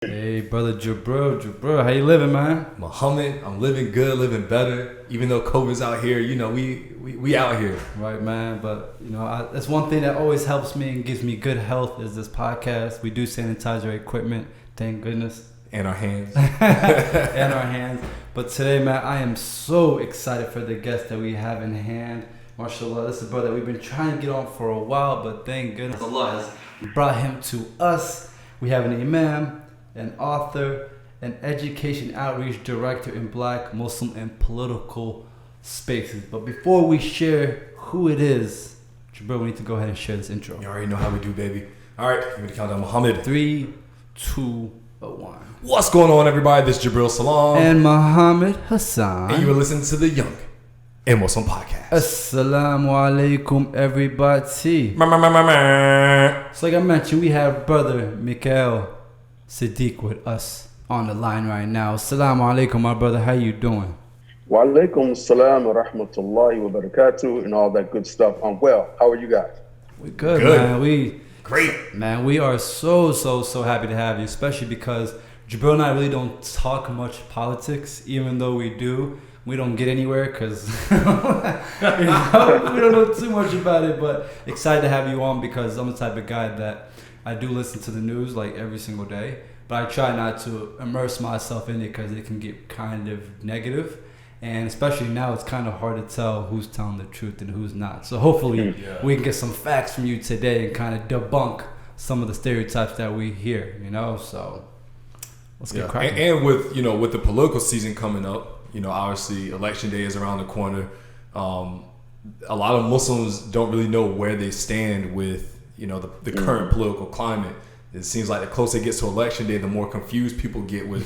Hey, brother Jabril, how you living, man? Muhammad, I'm living good, living better. Even though COVID's out here, we out here. Right, man. But that's one thing that always helps me and gives me good health is this podcast. We do sanitize our equipment, thank goodness, And our hands. and our hands. But today, man, I am so excited for the guest that we have in hand. Mashallah, this is a brother we've been trying to get on for a while, but thank goodness Allah has brought him to us. We have an Imam, an author, an education outreach director in Black, Muslim, and political spaces. But before we share who it is, Jabril, we need to go ahead and share this intro. You already know how we do, baby. All right, give me the countdown. Muhammad. 3, 2, 1. What's going on, everybody? This is Jabril Salam. And Muhammad Hassan. And you are listening to the Young and Muslim Podcast. Asalaamu Alakum, everybody. So like I mentioned, we have Brother Mika'il Saadiq with us on the line right now. Asalaamu Alaikum, my brother. How you doing? Wa alaikum salam wa rahmatullahi wa barakatuh and all that good stuff. I'm well. How are you guys? We good, man. Great. Man, we are so happy to have you, especially because Jabril and I really don't talk much politics, even though we do. We don't get anywhere because we don't know too much about it, but excited to have you on because I'm the type of guy that I do listen to the news like every single day, but I try not to immerse myself in it because it can get kind of negative, and especially now it's kind of hard to tell who's telling the truth and who's not. So hopefully we can get some facts from you today and kind of debunk some of the stereotypes that we hear, so let's get cracking. And with with the political season coming up, obviously election day is around the corner. A lot of Muslims don't really know where they stand with the current political climate. It seems like the closer it gets to election day, the more confused people get with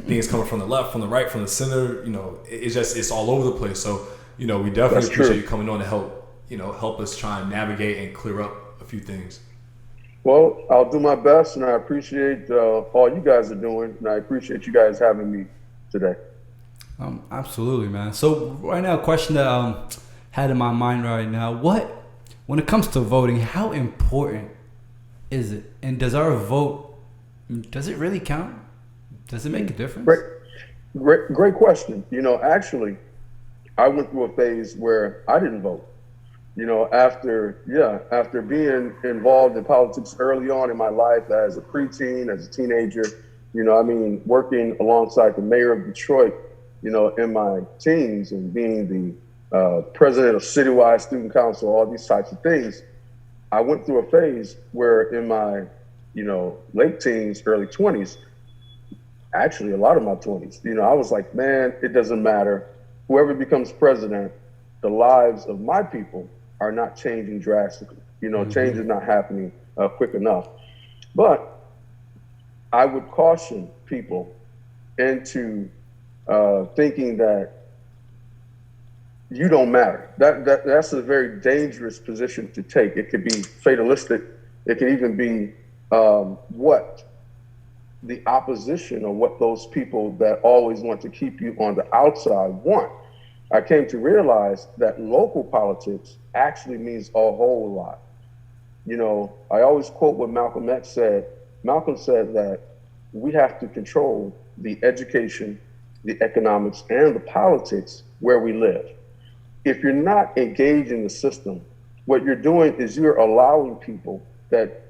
things coming from the left, from the right, from the center. It's all over the place. So we definitely appreciate you coming on to help us try and navigate and clear up a few things. Well, I'll do my best, and I appreciate all you guys are doing, and I appreciate you guys having me today. Absolutely, man. So right now, a question that I had in my mind right now: when it comes to voting, how important is it? And does our vote, does it really count? Does it make a difference? Great question. Actually, I went through a phase where I didn't vote. After being involved in politics early on in my life as a preteen, as a teenager, working alongside the mayor of Detroit, in my teens and being the president of citywide student council, all these types of things, I went through a phase where in my, late teens, early 20s, actually a lot of my 20s, I was like, man, it doesn't matter. Whoever becomes president, the lives of my people are not changing drastically. Change is not happening quick enough. But I would caution people into thinking that you don't matter. That's a very dangerous position to take. It could be fatalistic. It could even be what the opposition or what those people that always want to keep you on the outside want. I came to realize that local politics actually means a whole lot. I always quote what Malcolm X said. Malcolm said that we have to control the education, the economics, and the politics where we live. If you're not engaged in the system, what you're doing is you're allowing people that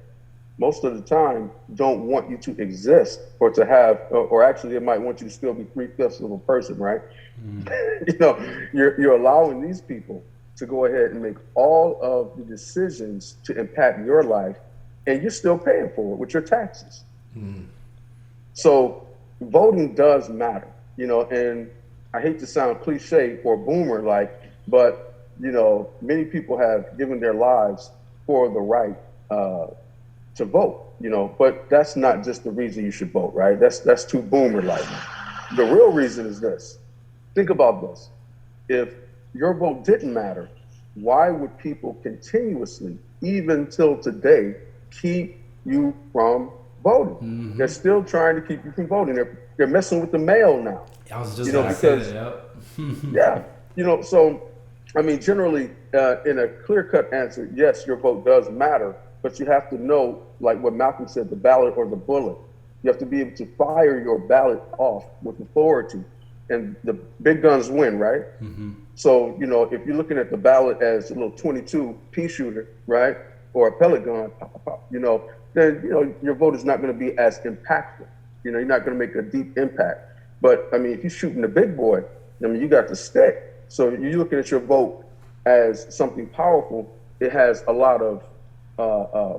most of the time don't want you to exist or to have, or actually they might want you to still be 3/5 of a person, right? You're allowing these people to go ahead and make all of the decisions to impact your life, and you're still paying for it with your taxes. So voting does matter, and I hate to sound cliche or boomer like, but many people have given their lives for the right to vote, but that's not just the reason you should vote, right? That's too boomer like. The real reason is this. Think about this. If your vote didn't matter, why would people continuously, even till today, keep you from voting? They're still trying to keep you from voting. They're messing with the mail now. I was just going to say that, so, generally, in a clear-cut answer, yes, your vote does matter, but you have to know, like what Malcolm said, the ballot or the bullet. You have to be able to fire your ballot off with authority, and the big guns win, right? Mm-hmm. So, you know, if you're looking at the ballot as a little 22 pea shooter, right, or a pellet gun, pop, pop, pop, you know, then, you know, your vote is not going to be as impactful. You know, you're not going to make a deep impact. But, I mean, if you're shooting the big boy, I mean, you got the stick. So you're looking at your vote as something powerful. It has a lot of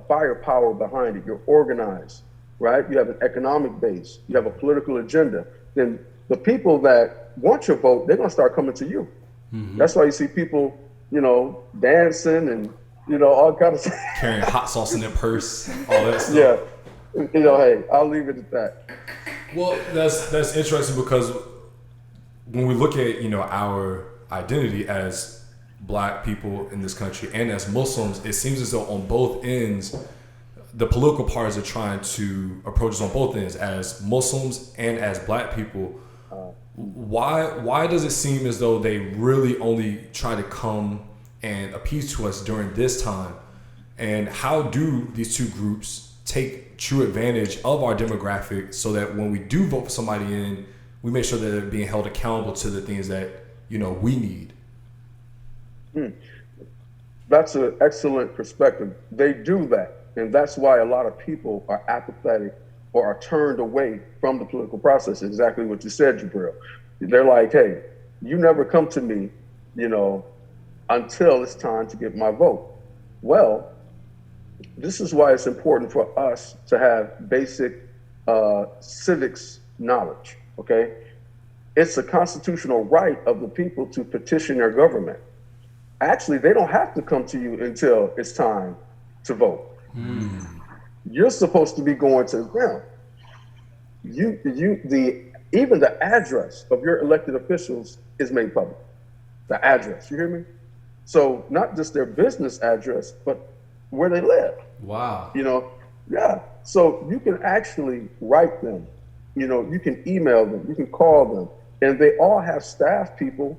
firepower behind it. You're organized, right? You have an economic base. You have a political agenda. Then the people that want your vote, they're going to start coming to you. Mm-hmm. That's why you see people, you know, dancing and, you know, all kinds of stuff. Carrying hot sauce in their purse, all that stuff. Yeah. You know, hey, I'll leave it at that. Well, that's interesting because when we look at, you know, our identity as Black people in this country and as Muslims, it seems as though on both ends, the political parties are trying to approach us on both ends as Muslims and as Black people. Why does it seem as though they really only try to come and appease to us during this time? And how do these two groups take true advantage of our demographic so that when we do vote for somebody in, we make sure that they're being held accountable to the things that, you know, we need? That's an excellent perspective. They do that. And that's why a lot of people are apathetic or are turned away from the political process. Exactly what you said, Jabril. They're like, hey, you never come to me, you know, until it's time to get my vote. Well, this is why it's important for us to have basic civics knowledge, okay? It's a constitutional right of the people to petition their government. Actually, they don't have to come to you until it's time to vote. You're supposed to be going to them. Even the address of your elected officials is made public. The address, you hear me? So not just their business address, but where they live. Wow. You know, yeah. So you can actually write them. You know, you can email them, you can call them, and they all have staff people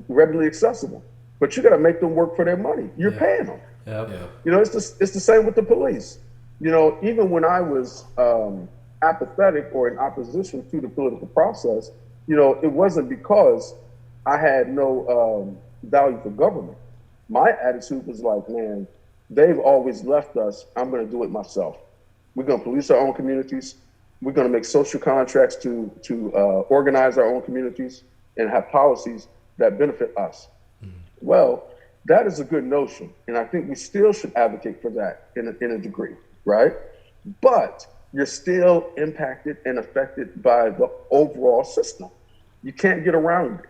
readily accessible. But you got to make them work for their money. You're paying them. Yep. Yeah. You know, it's the same with the police. You know, even when I was apathetic or in opposition to the political process, you know, it wasn't because I had no value for government. My attitude was like, man, they've always left us. I'm going to do it myself. We're going to police our own communities. We're going to make social contracts to organize our own communities and have policies that benefit us. Well, that is a good notion, and I think we still should advocate for that in a degree, right? But you're still impacted and affected by the overall system. You can't get around it,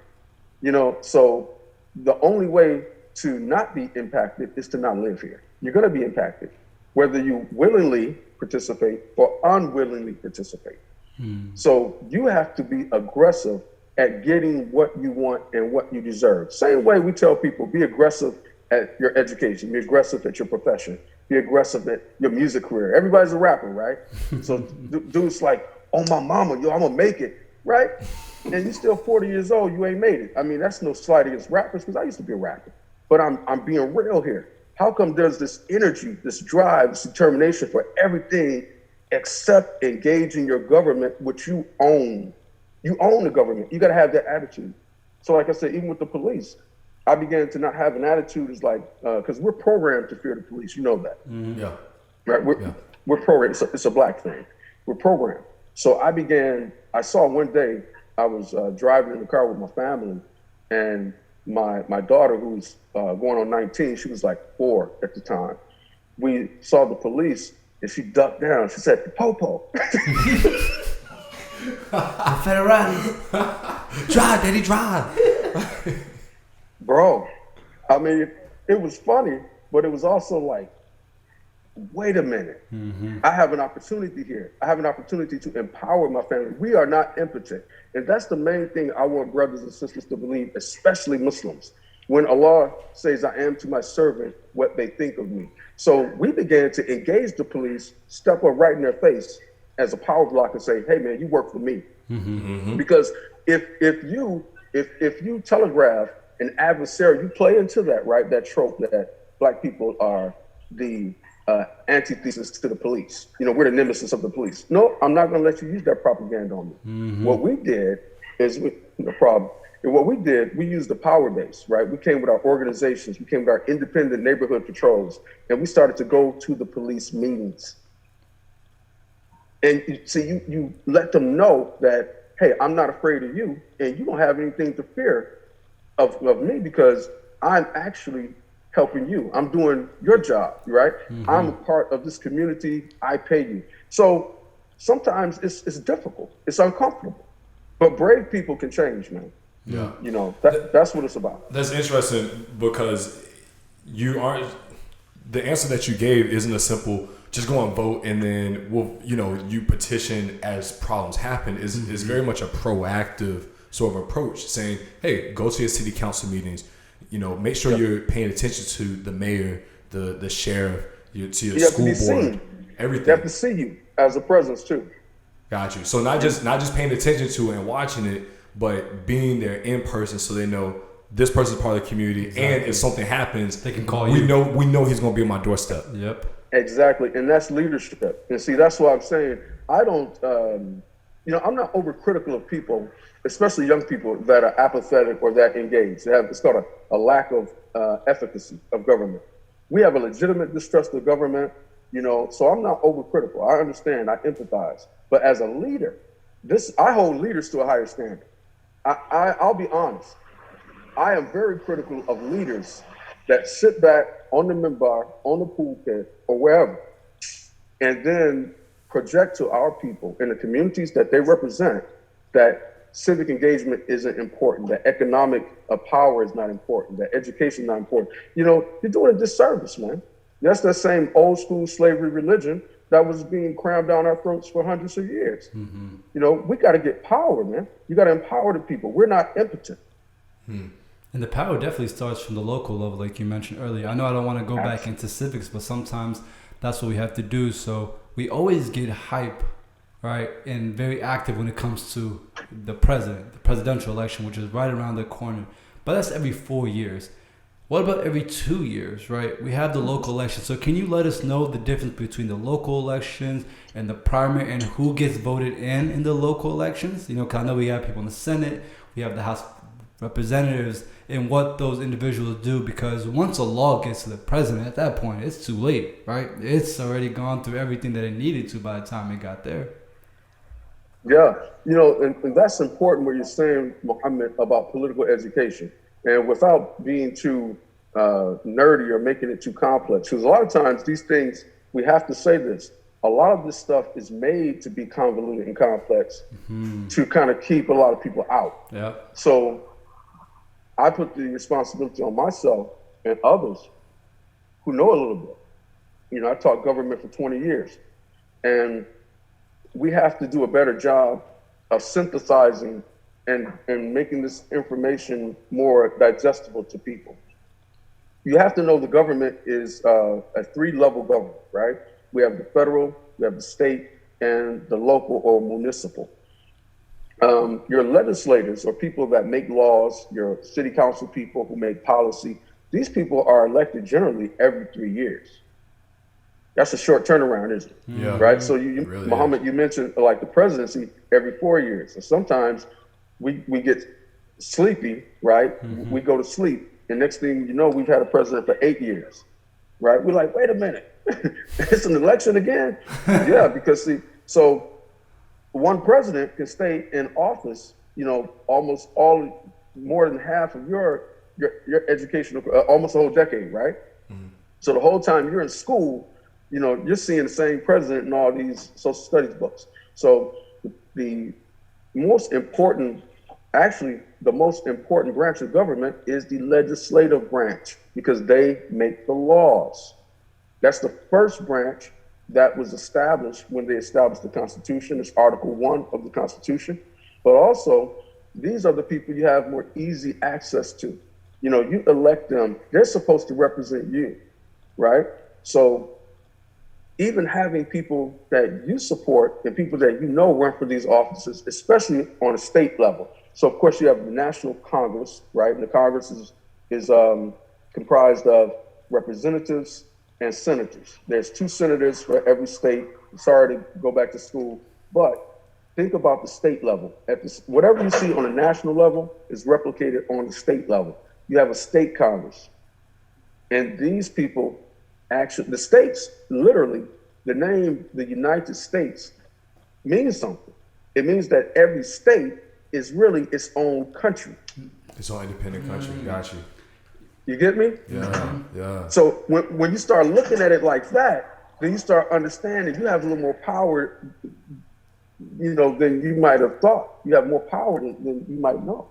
you know? So the only way to not be impacted is to not live here. You're gonna be impacted, whether you willingly participate or unwillingly participate. So you have to be aggressive at getting what you want and what you deserve. Same way we tell people, be aggressive at your education, be aggressive at your profession, be aggressive at your music career. Everybody's a rapper, right? So dude's like, oh, my mama, yo, I'm gonna make it, right? And you're still 40 years old, you ain't made it. I mean, that's no slight against rappers, because I used to be a rapper, but I'm being real here. How come there's this energy, this drive, this determination for everything except engaging your government, which you own? You own the government. You got to have that attitude. So like I said, even with the police, I began to not have an attitude as like, because we're programmed to fear the police. You know that. Yeah. Right? We're programmed. It's a Black thing. We're programmed. So I saw one day, I was driving in the car with my family, and my daughter, who's going on 19, she was like 4 at the time. We saw the police, and she ducked down. She said, "Popo." Federale. Drive, Daddy, drive. Bro, I mean, it was funny, but it was also like, wait a minute. I have an opportunity here. I have an opportunity to empower my family. We are not impotent. And that's the main thing I want brothers and sisters to believe, especially Muslims. When Allah says, I am to my servant what they think of me. So we began to engage the police, step up right in their face as a power block and say, hey man, you work for me. Because if you telegraph an adversary, you play into that, right? That trope that Black people are the antithesis to the police. We're the nemesis of the police. No, I'm not going to let you use that propaganda on me. Mm-hmm. What we did is, no problem. And what we did, we used the power base, right? We came with our organizations, we came with our independent neighborhood patrols, and we started to go to the police meetings. And you let them know that, hey, I'm not afraid of you, and you don't have anything to fear of me because I'm actually helping you. I'm doing your job, right? Mm-hmm. I'm a part of this community. I pay you. So sometimes it's difficult. It's uncomfortable. But brave people can change, man. Yeah. That's what it's about. That's interesting because the answer that you gave isn't a simple just go and vote and then you petition as problems happen. Is very much a proactive sort of approach, saying, hey, go to your city council meetings, make sure you're paying attention to the mayor, the sheriff, to your school board, everything. They have to see you as a presence too. Got you. So not just paying attention to it and watching it, but being there in person so they know this person's part of the community. Exactly. And if something happens, they can call you. We know he's going to be on my doorstep. Yep. Exactly. And that's leadership. And see, that's what I'm saying. I don't, I'm not overcritical of people, especially young people that are apathetic or that engaged. It's called a lack of efficacy of government. We have a legitimate distrust of government, so I'm not overcritical. I understand. I empathize. But as a leader, I hold leaders to a higher standard. I'll be honest. I am very critical of leaders that sit back on the minbar, on the pulpit, or wherever, and then project to our people in the communities that they represent that civic engagement isn't important, that economic power is not important, that education is not important. You're doing a disservice, man. That's that same old school slavery religion that was being crammed down our throats for hundreds of years. Mm-hmm. We got to get power, man. You got to empower the people. We're not impotent. And the power definitely starts from the local level, like you mentioned earlier. I know I don't want to go back into civics, but sometimes that's what we have to do. So we always get hype, right, and very active when it comes to the presidential election, which is right around the corner. But that's every 4 years. What about every 2 years, right? We have the local elections. So can you let us know the difference between the local elections and the primary and who gets voted in the local elections? Because I know we have people in the Senate, we have the House Representatives, and what those individuals do, because once a law gets to the president, at that point, it's too late, right? It's already gone through everything that it needed to by the time it got there. Yeah, and that's important what you're saying, Muhammad, about political education. And without being too nerdy or making it too complex, because a lot of times these things, we have to say this, a lot of this stuff is made to be convoluted and complex to kind of keep a lot of people out. Yeah. So I put the responsibility on myself and others who know a little bit. I taught government for 20 years, and we have to do a better job of synthesizing and making this information more digestible to people. You have to know the government is a 3-level government, right? We have the federal, we have the state, and the local or municipal. Your legislators or people that make laws, your city council people who make policy, these people are elected generally every 3 years. That's a short turnaround, isn't it? Yeah. Right? So really Muhammad, you mentioned like the presidency every 4 years. So sometimes we get sleepy, right? Mm-hmm. We go to sleep, and next thing you know, we've had a president for 8 years, right? We're like, wait a minute, it's an election again? Yeah, because so one president can stay in office, almost more than half of your educational, almost a whole decade, right? Mm-hmm. So the whole time you're in school, you're seeing the same president in all these social studies books. So the most important branch of government is the legislative branch, because they make the laws. That's the first branch that was established when they established the Constitution. It's Article 1 of the Constitution. But also, these are the people you have more easy access to. You elect them, they're supposed to represent you, right? So even having people that you support and people that run for these offices, especially on a state level. So of course you have the National Congress, right? And the Congress is comprised of representatives, and senators. There's 2 senators for every state. Sorry to go back to school, but think about the state level. Whatever you see on a national level is replicated on the state level. You have a state Congress. And these people actually, the states, literally, the name, the United States, means something. It means that every state is really its own country. Its own independent country. Got you. You get me? Yeah. So when you start looking at it like that, then you start understanding you have a little more power, than you might have thought. You have more power than you might know.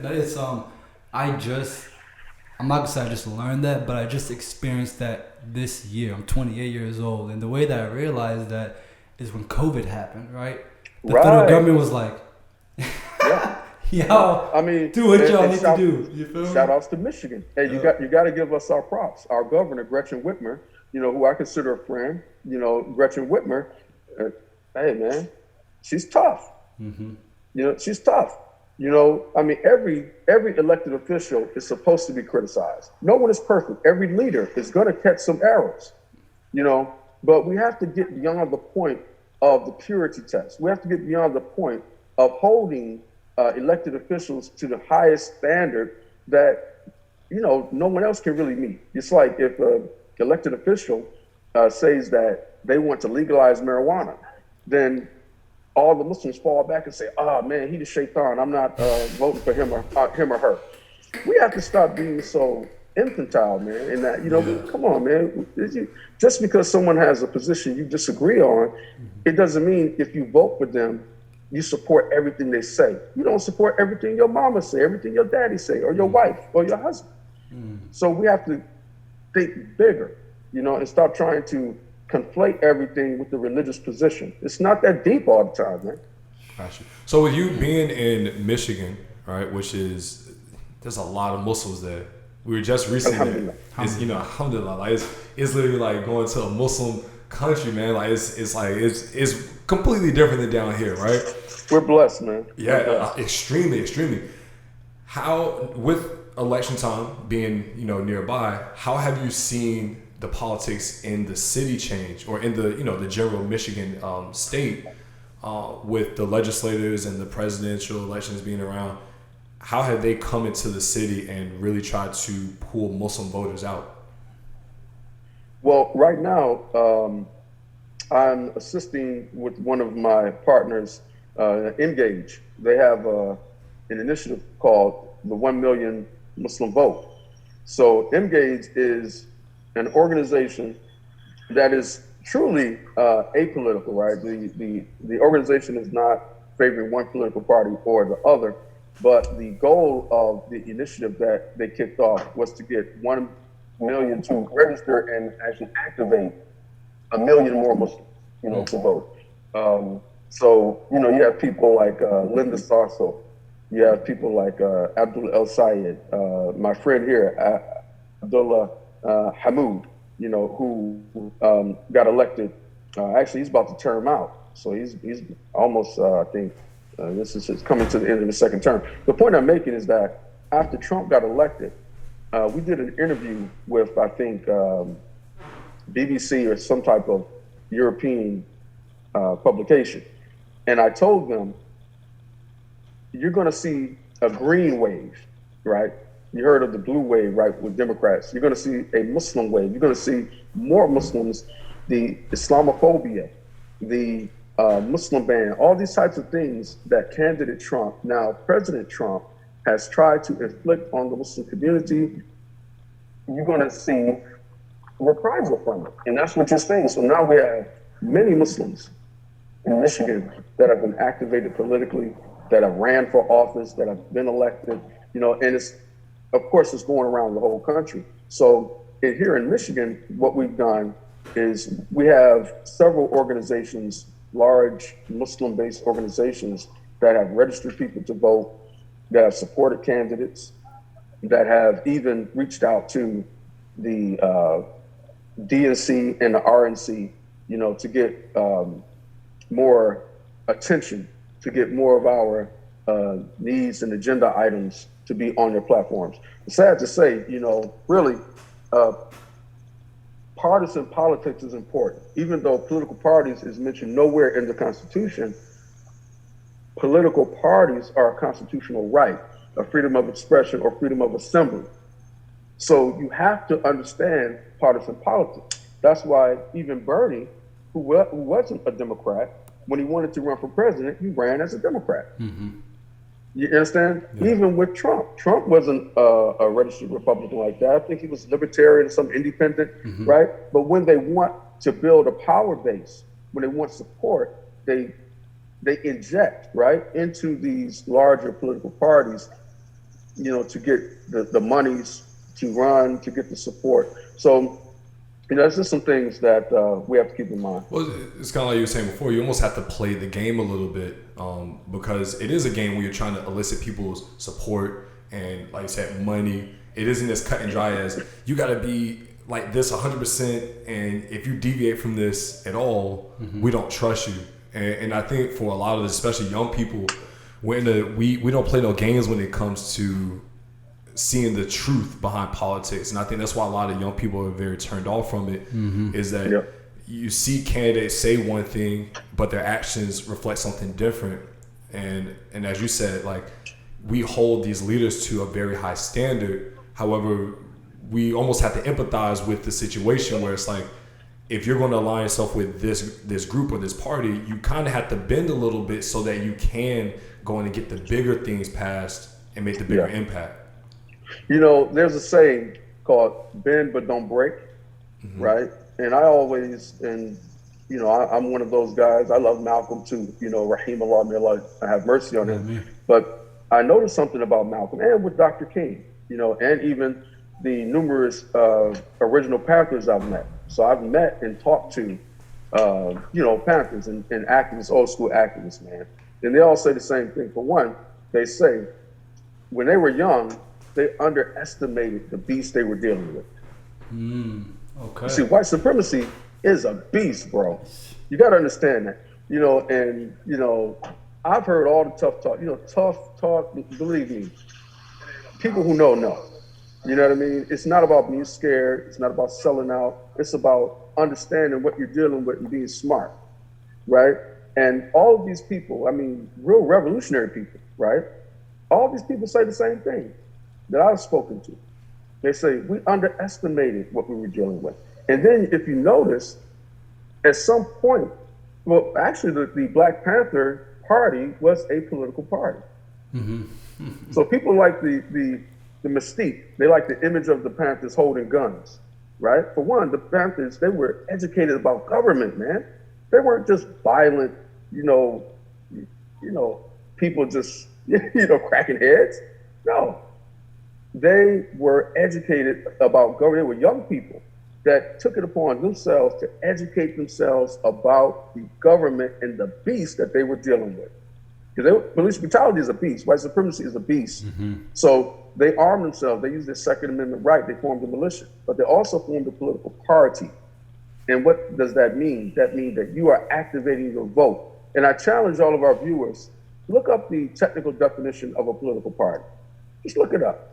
It's I'm not gonna say I just learned that, but I just experienced that this year. I'm 28 years old, and the way that I realized that is when COVID happened, right? The federal government was like, y'all, do what y'all need to do. You feel me? Shout outs to Michigan. Hey, you got to give us our props. Our governor, Gretchen Whitmer, who I consider a friend, Gretchen Whitmer, hey man, she's tough. She's tough. Every elected official is supposed to be criticized. No one is perfect. Every leader is going to catch some errors, but we have to get beyond the point of the purity test. We have to get beyond the point of holding elected officials to the highest standard that, no one else can really meet. It's like if an elected official says that they want to legalize marijuana, then all the Muslims fall back and say, "Oh man, he the shaitan. I'm not voting for him or her." We have to stop being so infantile, man. In that, come on, man. Just because someone has a position you disagree on, it doesn't mean if you vote for them, you support everything they say. You don't support everything your mama say, everything your daddy say, or your wife, or your husband. So we have to think bigger, and stop trying to conflate everything with the religious position. It's not that deep all the time, man. Gotcha. So with you being in Michigan, right, there's a lot of Muslims there. We were just recently there. Alhamdulillah. Like it's literally like going to a Muslim country, man. Like it's completely different than down here, right? We're blessed, man. Yeah, extremely. How, with election time being, nearby, how have you seen the politics in the city change, or in the, the general Michigan state, with the legislators and the presidential elections being around? How have they come into the city and really tried to pull Muslim voters out? Well, right now, I'm assisting with one of my partners, Engage. They have an initiative called the 1 Million Muslim Vote. So Engage is an organization that is truly apolitical, right? The organization is not favoring one political party or the other, but the goal of the initiative that they kicked off was to get 1 million to register and actually activate 1 million more Muslims, to vote. So, you have people like Linda Sarso, you have people like Abdul El Sayed, my friend here, Abdullah Hamoud, who got elected. Actually, he's about to term out. So he's almost, I think, this is coming to the end of the second term. The point I'm making is that after Trump got elected, we did an interview with, I think, BBC or some type of European publication. And I told them, you're going to see a green wave, right? You heard of the blue wave, right, with Democrats. You're going to see a Muslim wave. You're going to see more Muslims, the Islamophobia, the Muslim ban, all these types of things that candidate Trump, now President Trump, has tried to inflict on the Muslim community. You're going to see reprisal from it. And that's what you're saying. So now we have many Muslims in Michigan that have been activated politically, that have ran for office, that have been elected, and it's, of course, it's going around the whole country. So here in Michigan, what we've done is we have several organizations, large Muslim-based organizations that have registered people to vote, that have supported candidates, that have even reached out to the DNC and the RNC, to get more attention, to get more of our needs and agenda items to be on their platforms. It's sad to say, really, uh, partisan politics is important. Even though political parties is mentioned nowhere in the Constitution, political parties are a constitutional right, a freedom of expression or freedom of assembly. So you have to understand partisan politics. That's why even Bernie, who wasn't a Democrat, when he wanted to run for president, he ran as a Democrat. Mm-hmm. You understand? Yeah. Even with Trump wasn't a registered Republican like that. I think he was libertarian, some independent, right? But when they want to build a power base, when they want support, they inject, right, into these larger political parties, to get the monies to run, to get the support. So, that's just some things that we have to keep in mind. Well, it's kind of like you were saying before, you almost have to play the game a little bit because it is a game where you're trying to elicit people's support and, like I said, money. It isn't as cut and dry as you got to be like this 100%, and if you deviate from this at all, we don't trust you. And I think for a lot of this, especially young people, we don't play no games when it comes to seeing the truth behind politics. And I think that's why a lot of young people are very turned off from it, is that you see candidates say one thing, but their actions reflect something different. And as you said, like, we hold these leaders to a very high standard. However, we almost have to empathize with the situation where it's like, if you're going to align yourself with this group or this party, you kind of have to bend a little bit so that you can go in and get the bigger things passed and make the bigger impact. There's a saying called bend but don't break, right? And I always, I'm one of those guys. I love Malcolm too, Rahim Allah, may Allah have mercy on him. But I noticed something about Malcolm and with Dr. King, and even the numerous original Panthers I've met. So I've met and talked to, Panthers and activists, old school activists, man. And they all say the same thing. For one, they say when they were young, they underestimated the beast they were dealing with. Okay. You see, white supremacy is a beast, bro. You got to understand that. I've heard all the tough talk. Tough talk, believe me, people who know. You know what I mean? It's not about being scared. It's not about selling out. It's about understanding what you're dealing with and being smart, right? And all of these people, real revolutionary people, right? All these people say the same thing that I've spoken to. They say, we underestimated what we were dealing with. And then if you notice, at some point, well, actually the Black Panther Party was a political party. So people like the mystique. They like the image of the Panthers holding guns, right? For one, the Panthers, they were educated about government, man. They weren't just violent, people just, cracking heads. No, they were educated about government. They were young people that took it upon themselves to educate themselves about the government and the beast that they were dealing with. Because police brutality is a beast. White supremacy is a beast. So they armed themselves. They used their Second Amendment right. They formed a militia. But they also formed a political party. And what does that mean? That means that you are activating your vote. And I challenge all of our viewers, look up the technical definition of a political party. Just look it up.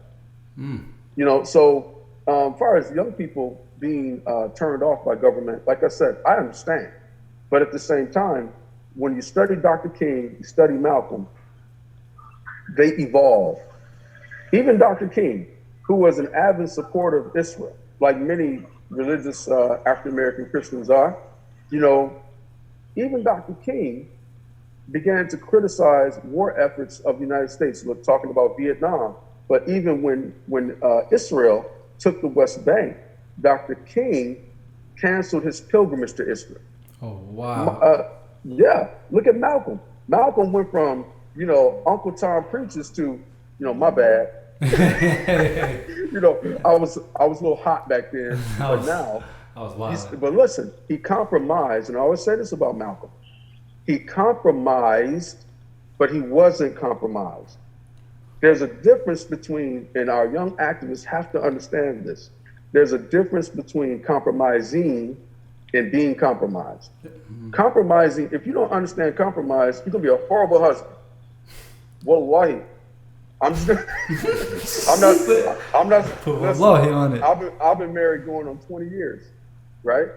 So as far as young people being turned off by government, like I said, I understand. But at the same time, when you study Dr. King, you study Malcolm, they evolve. Even Dr. King, who was an avid supporter of Israel, like many religious African-American Christians are, even Dr. King began to criticize war efforts of the United States. We're talking about Vietnam, but even when Israel took the West Bank, Dr. King canceled his pilgrimage to Israel. Oh, wow. Look at Malcolm. Malcolm went from, Uncle Tom preaches to, my bad. I was a little hot back then, but now, I was wild. But listen, he compromised, and I always say this about Malcolm. He compromised, but he wasn't compromised. There's a difference between, and our young activists have to understand this. There's a difference between compromising and being compromised. Compromising, if you don't understand compromise, you're gonna be a horrible husband. Wallahi. I'm just, I'm not, Put listen, wallahi on it. I've been married going on 20 years, right?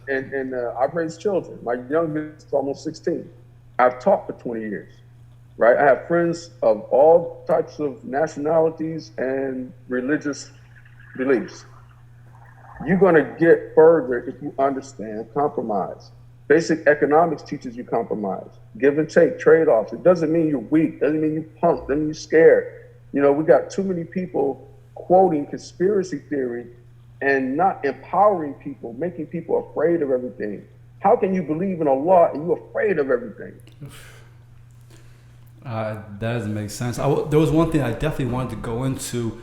And I've raised children. My youngest is almost 16. I've taught for 20 years, right? I have friends of all types of nationalities and religious beliefs. You're going to get further if you understand compromise. Basic economics teaches you compromise, give and take, trade-offs. It doesn't mean you're weak, doesn't mean you're punk, doesn't mean you're scared. You know, we got too many people quoting conspiracy theory and not empowering people, making people afraid of everything. How can you believe in Allah and you're afraid of everything? That doesn't make sense. There was one thing I definitely wanted to go into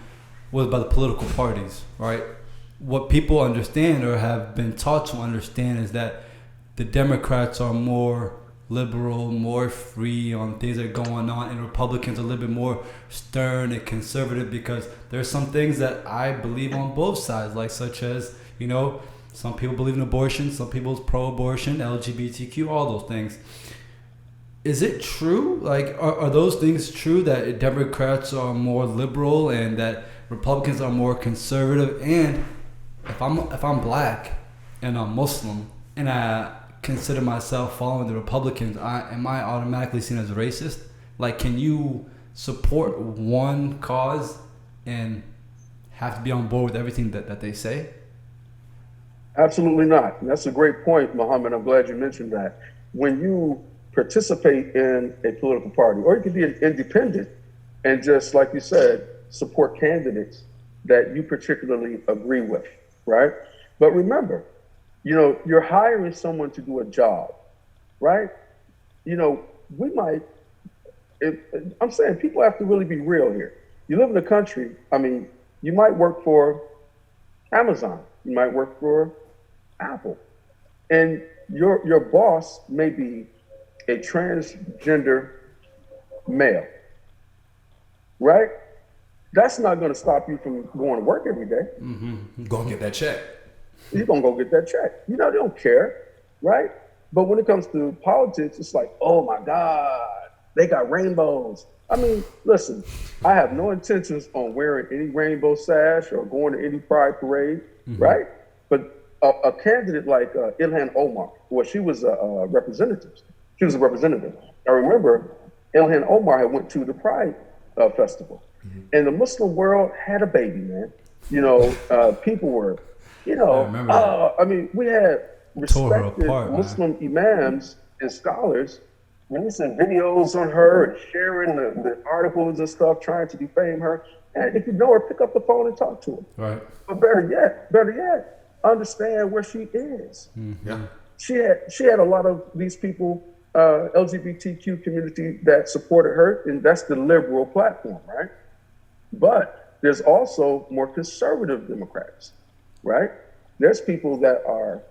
was about the political parties, right? What people understand or have been taught to understand is that the Democrats are more liberal, more free on things that are going on, and Republicans are a little bit more stern and conservative, because there's some things that I believe on both sides, like such as, you know, some people believe in abortion, some people pro-abortion, LGBTQ, all those things. Is it true? Like, are those things true, that Democrats are more liberal and that Republicans are more conservative? And if I'm black and I'm Muslim and I consider myself following the Republicans, am I automatically seen as racist? Like, can you support one cause and have to be on board with everything that they say? Absolutely not. And that's a great point, Muhammad. I'm glad you mentioned that. When you participate in a political party, or you can be an independent and just, like you said, support candidates that you particularly agree with, right? But remember, you know, you're hiring someone to do a job, right? You know, we might, I'm saying people have to really be real here. You live in a country, I mean, you might work for Amazon, you might work for Apple, and your boss may be a transgender male, right? That's not going to stop you from going to work every day. Mm-hmm. Go get that check. You're going to go get that check. You know, they don't care, right? But when it comes to politics, it's like, oh my God, they got rainbows. I mean, listen, I have no intentions on wearing any rainbow sash or going to any pride parade, right? But a candidate like Ilhan Omar, well, she was a representative. She was a representative. I remember Ilhan Omar had went to the Pride Festival. And the Muslim world had a baby, man. You know, people were, you know, I mean, we had respected Muslim imams and scholars releasing videos on her and sharing the articles and stuff, trying to defame her. And if you know her, pick up the phone and talk to her. Right. But better yet, understand where she is. Yeah. She had a lot of these people, LGBTQ community that supported her, and that's the liberal platform, right? But there's also more conservative Democrats, right? There's people that are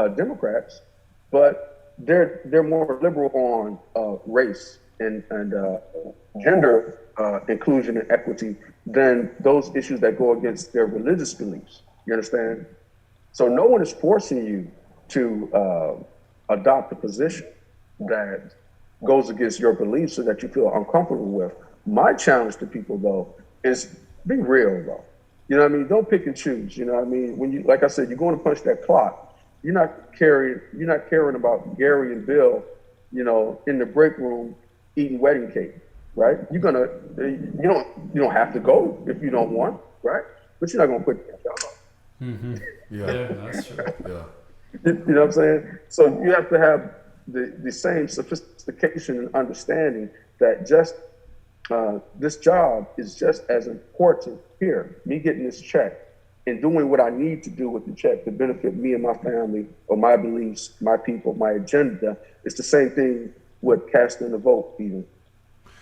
Democrats, but they're more liberal on race and gender inclusion and equity than those issues that go against their religious beliefs. You understand? So no one is forcing you to adopt a position that goes against your beliefs so that you feel uncomfortable with. My challenge to people, though, is be real, though. You know what I mean? Don't pick and choose. You know what I mean? When you, like I said, you're going to punch that clock. You're not caring about Gary and Bill, you know, in the break room eating wedding cake, right? You don't have to go if you don't want, right? But you're not gonna quit that job. Mm-hmm. Yeah, that's true. Yeah. You know what I'm saying? So you have to have the same sophistication and understanding that just this job is just as important here. Me getting this check and doing what I need to do with the check to benefit me and my family or my beliefs, my people, my agenda. It's the same thing with casting a vote, even.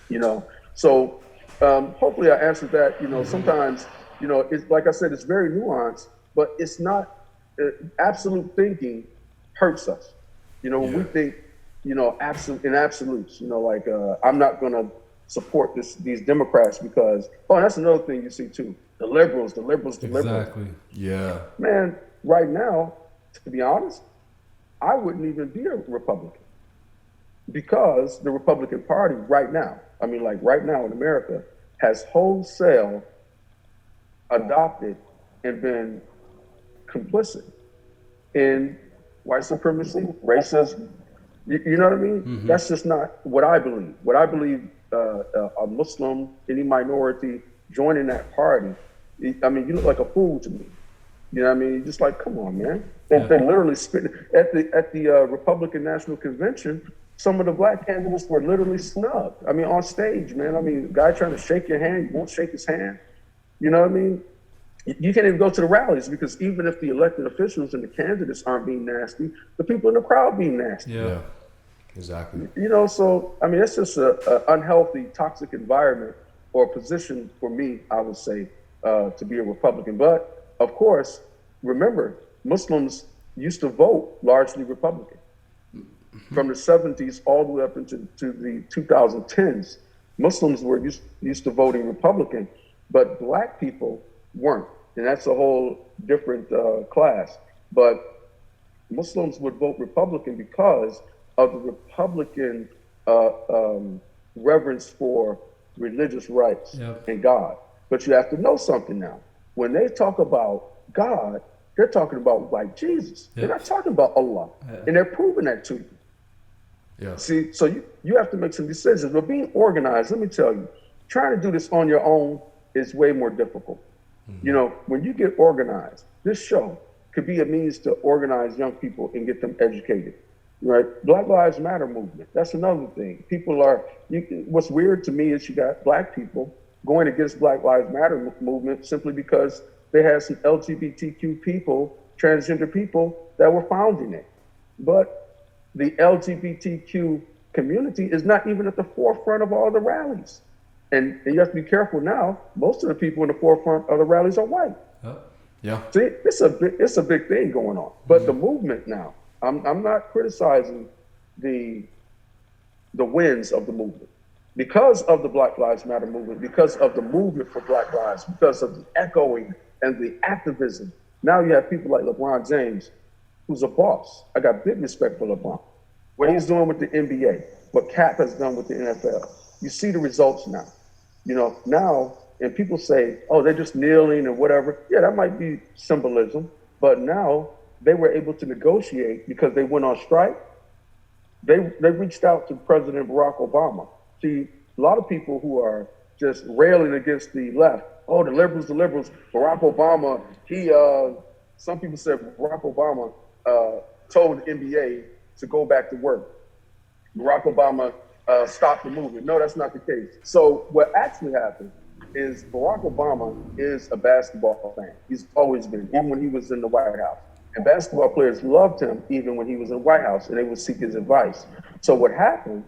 You know, so hopefully I answered that. You know, sometimes, you know, it's like I said, it's very nuanced, but it's not absolute thinking hurts us. You know, when we think, you know, in absolutes, you know, like I'm not going to support these Democrats because, oh, that's another thing you see too. The liberals. Exactly. Yeah. Man, right now, to be honest, I wouldn't even be a Republican because the Republican Party right now, I mean, like right now in America, has wholesale adopted and been complicit in white supremacy, racism. You know what I mean? Mm-hmm. That's just not what I believe. What I believe, a Muslim, any minority joining that party, I mean, you look like a fool to me. You know what I mean? Just like, come on, man. They literally spit at the Republican National Convention. Some of the black candidates were literally snubbed. I mean, on stage, man. I mean, guy trying to shake your hand, you won't shake his hand. You know what I mean? You can't even go to the rallies because even if the elected officials and the candidates aren't being nasty, the people in the crowd being nasty. Yeah, exactly. You know, so I mean, it's just a unhealthy, toxic environment or position for me, I would say, to be a Republican. But of course, remember, Muslims used to vote largely Republican. From the 70s all the way up into the 2010s, Muslims were used to voting Republican, but black people weren't. And that's a whole different class. But Muslims would vote Republican because of the Republican reverence for religious rights and God. But you have to know something now. When they talk about God, they're talking about like Jesus. They're not talking about Allah. And they're proving that to you. Yeah. See, so you have to make some decisions. But being organized, let me tell you, trying to do this on your own is way more difficult. You know, when you get organized, this show could be a means to organize young people and get them educated, right? Black Lives Matter movement, that's another thing. People what's weird to me is you got black people going against Black Lives Matter movement simply because they had some LGBTQ people, transgender people that were founding it. But the LGBTQ community is not even at the forefront of all the rallies. And you have to be careful now. Most of the people in the forefront of the rallies are white. Yeah. See, it's a big thing going on. But the movement now, I'm not criticizing the wins of the movement. Because of the Black Lives Matter movement, because of the movement for Black Lives, because of the echoing and the activism. Now you have people like LeBron James, who's a boss. I got big respect for LeBron. What he's doing with the NBA, what Cap has done with the NFL. You see the results now. You know, now, and people say, oh, they're just kneeling and whatever. Yeah, that might be symbolism. But now they were able to negotiate because they went on strike. They reached out to President Barack Obama. See, a lot of people who are just railing against the left, oh, the liberals, Barack Obama, some people said Barack Obama told the NBA to go back to work. Barack Obama stop the movement. No, that's not the case. So what actually happened is Barack Obama is a basketball fan. He's always been, even when he was in the White House. And basketball players loved him even when he was in the White House, and they would seek his advice. So what happened,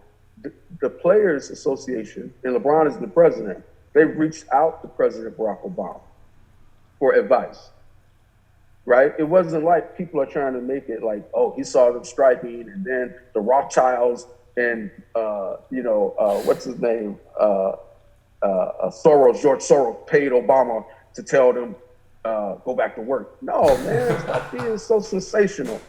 the Players Association, and LeBron is the president, they reached out to President Barack Obama for advice, right? It wasn't like people are trying to make it like, oh, he saw them striking, and then the Rothschilds and, what's his name? George Soros paid Obama to tell them, go back to work. No, man, stop being so sensational.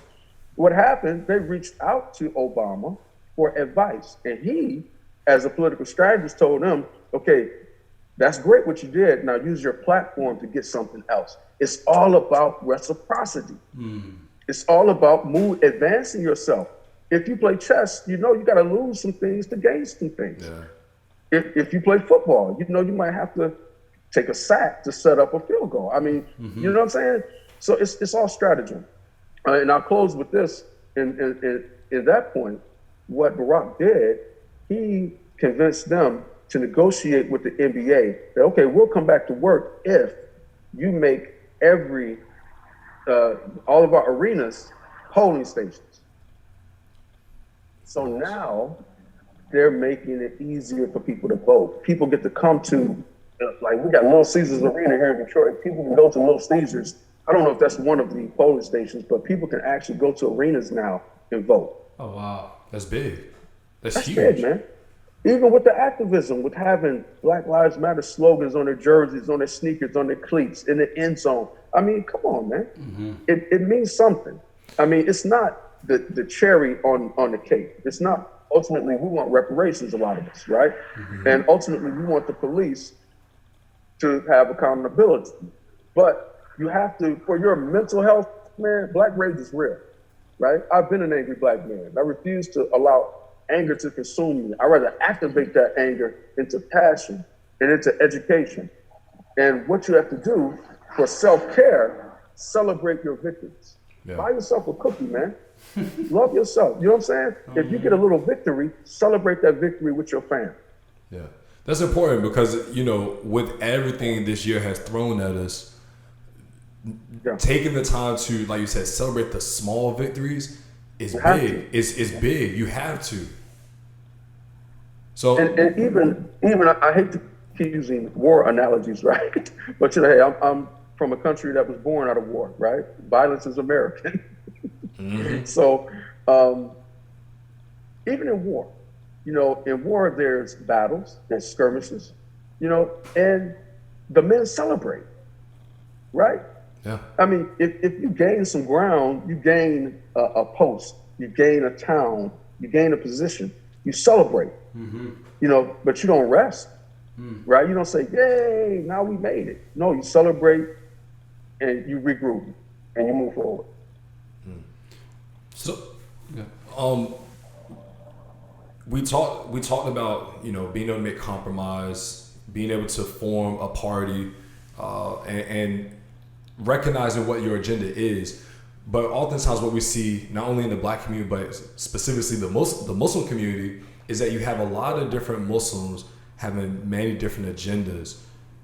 What happened, they reached out to Obama for advice. And he, as a political strategist, told them, okay, that's great what you did. Now use your platform to get something else. It's all about reciprocity. It's all about advancing yourself. If you play chess, you know you got to lose some things to gain some things. Yeah. If you play football, you know you might have to take a sack to set up a field goal. I mean, you know what I'm saying? So it's all stratagem. And I'll close with this. In that point, what Barack did, he convinced them to negotiate with the NBA that, okay, we'll come back to work if you make all of our arenas polling stations. So now they're making it easier for people to vote. People get to come to, like we got Little Caesars Arena here in Detroit. People can go to Little Caesars. I don't know if that's one of the polling stations, but people can actually go to arenas now and vote. Oh, wow. That's big. That's huge. Big, man. Even with the activism, with having Black Lives Matter slogans on their jerseys, on their sneakers, on their cleats, in the end zone. I mean, come on, man. It means something. I mean, it's not the cherry on the cake. It's not, ultimately, we want reparations, a lot of us, right? And ultimately, we want the police to have accountability. But you have to, for your mental health, man, black rage is real, right? I've been an angry black man. I refuse to allow anger to consume me. I rather activate that anger into passion and into education. And what you have to do for self-care, celebrate your victories. Yeah. Buy yourself a cookie, man. Love yourself. You know what I'm saying? If you get a little victory, celebrate that victory with your family. Yeah. That's important because, you know, with everything this year has thrown at us, taking the time to, like you said, celebrate the small victories is big. It's big. You have to. So and even I hate to keep using war analogies, right? But you know, hey, I'm from a country that was born out of war, right? Violence is American. Mm-hmm. So even in war, you know, in war there's battles, there's skirmishes, you know, and the men celebrate, right? Yeah. I mean, if you gain some ground, you gain a post, you gain a town, you gain a position, you celebrate, you know, but you don't rest, right? You don't say, yay, now we made it. No, you celebrate and you regroup and you move forward. So, we talked about, you know, being able to make compromise, being able to form a party, and recognizing what your agenda is. But oftentimes what we see, not only in the black community, but specifically the Muslim community, is that you have a lot of different Muslims having many different agendas.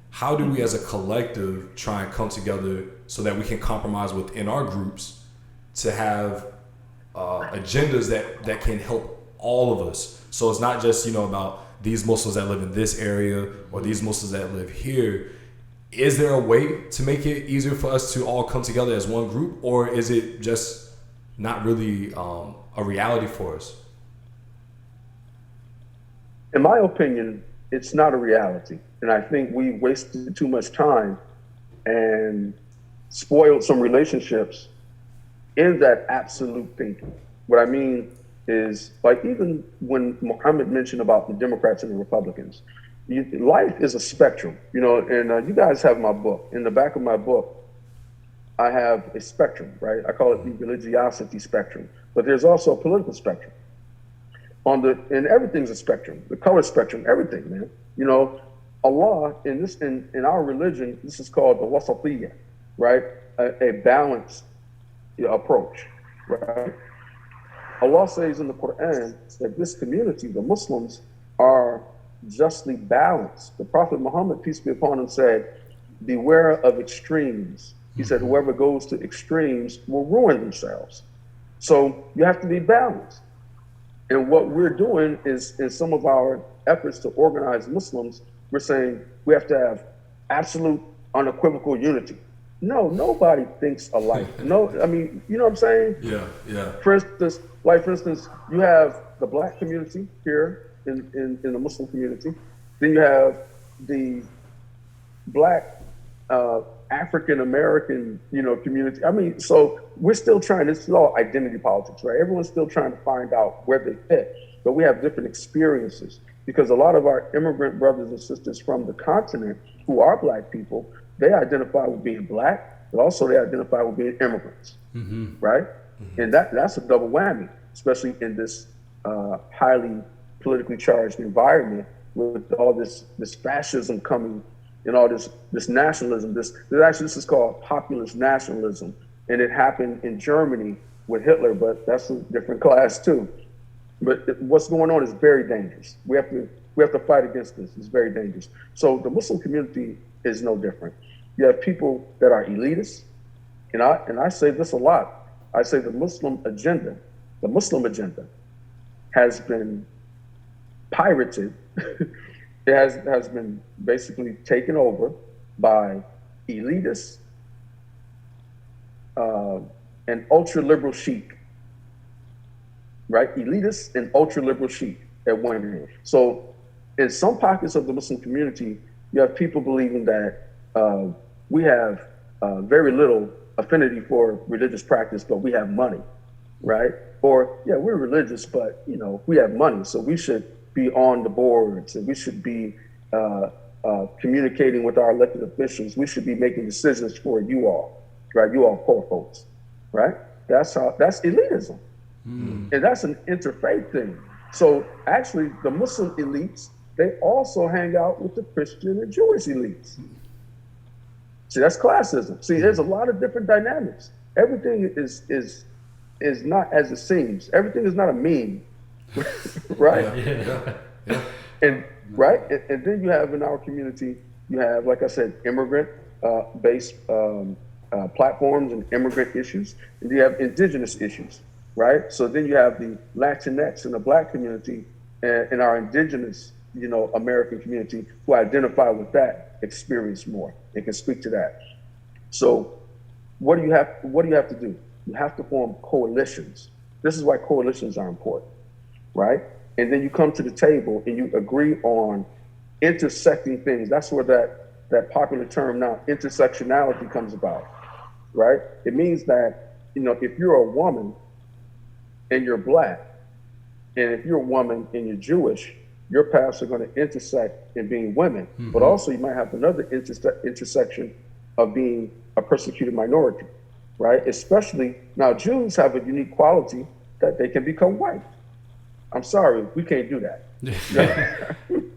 How do we as a collective try and come together so that we can compromise within our groups to have agendas that can help all of us? So it's not just, you know, about these Muslims that live in this area or these Muslims that live here. Is there a way to make it easier for us to all come together as one group, or is it just not really a reality for us? In my opinion, it's not a reality. And I think we wasted too much time and spoiled some relationships in that absolute thinking. What I mean is, like, even when Muhammad mentioned about the Democrats and the Republicans, life is a spectrum, you know, and you guys have my book. In the back of my book, I have a spectrum, right? I call it the religiosity spectrum, but there's also a political spectrum. And everything's a spectrum, the color spectrum, everything, man. You know, Allah, in our religion, this is called the wasatiyya, right? A balanced approach, right? Allah says in the Quran that this community, the Muslims, are justly balanced. The Prophet Muhammad, peace be upon him, said, beware of extremes. He said, whoever goes to extremes will ruin themselves. So you have to be balanced. And what we're doing is, in some of our efforts to organize Muslims, we're saying we have to have absolute, unequivocal unity. No, nobody thinks alike. No, I mean, you know what I'm saying? Yeah. For instance, you have the black community here in the Muslim community. Then you have the black African American, you know, community. I mean, so we're still trying. This is all identity politics, right? Everyone's still trying to find out where they fit, but we have different experiences because a lot of our immigrant brothers and sisters from the continent who are black people, they identify with being black, but also they identify with being immigrants, right? And that's a double whammy, especially in this highly politically charged environment with all this fascism coming and all this nationalism. This is called populist nationalism, and it happened in Germany with Hitler, but that's a different class too. But what's going on is very dangerous. We have to fight against this. It's very dangerous. So the Muslim community is no different. You have people that are elitists, and I say this a lot. I say the Muslim agenda has been pirated. It has been basically taken over by elitists and ultra-liberal chic, right? Elitists and ultra-liberal chic at one hand. So in some pockets of the Muslim community, you have people believing that we have very little affinity for religious practice, but we have money, right? Or, yeah, we're religious, but, you know, we have money, so we should be on the boards and we should be communicating with our elected officials, we should be making decisions for you all, right? You all poor folks, right? That's elitism. And that's an interfaith thing. So actually the Muslim elites, they also hang out with the Christian and Jewish elites. See, that's classism. See, there's a lot of different dynamics. Everything is not as it seems. Everything is not a meme, right? Yeah. And right, and then you have in our community, you have, like I said, immigrant based platforms and immigrant issues, and you have indigenous issues, right? So then you have the Latinx in the Black community and our indigenous, American community who identify with that experience more and can speak to that. So what do you have to do? You have to form coalitions. This is why coalitions are important, right? And then you come to the table and you agree on intersecting things. That's where that popular term now, intersectionality, comes about, right? It means that, if you're a woman and you're Black, and if you're a woman and you're Jewish, your paths are going to intersect in being women. But also you might have another intersection of being a persecuted minority, right? Especially now, Jews have a unique quality that they can become white. I'm sorry, we can't do that,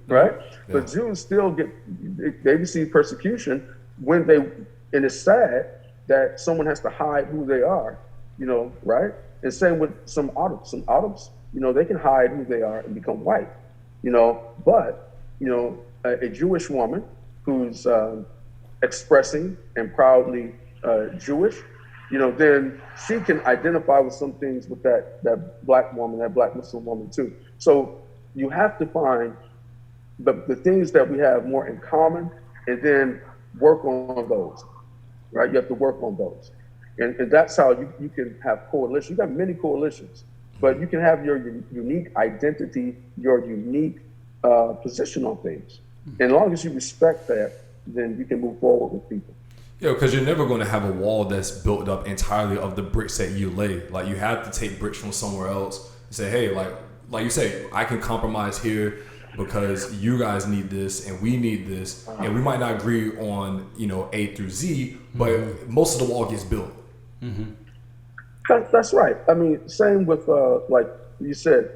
right? Yeah. But Jews still they receive persecution and it's sad that someone has to hide who they are, right? And same with some Arabs. Some Arabs, they can hide who they are and become white, but, a Jewish woman who's expressing and proudly Jewish, then she can identify with some things with that Black woman, that Black Muslim woman too. So you have to find the things that we have more in common and then work on those, right? You have to work on those. And that's how you can have coalitions. You got many coalitions, but you can have your unique identity, your unique position on things. And as long as you respect that, then you can move forward with people. Yeah, because you're never going to have a wall that's built up entirely of the bricks that you lay. Like, you have to take bricks from somewhere else and say, hey, like you say, I can compromise here because you guys need this and we need this. And we might not agree on, A through Z, but most of the wall gets built. That's right. I mean, same with, like you said,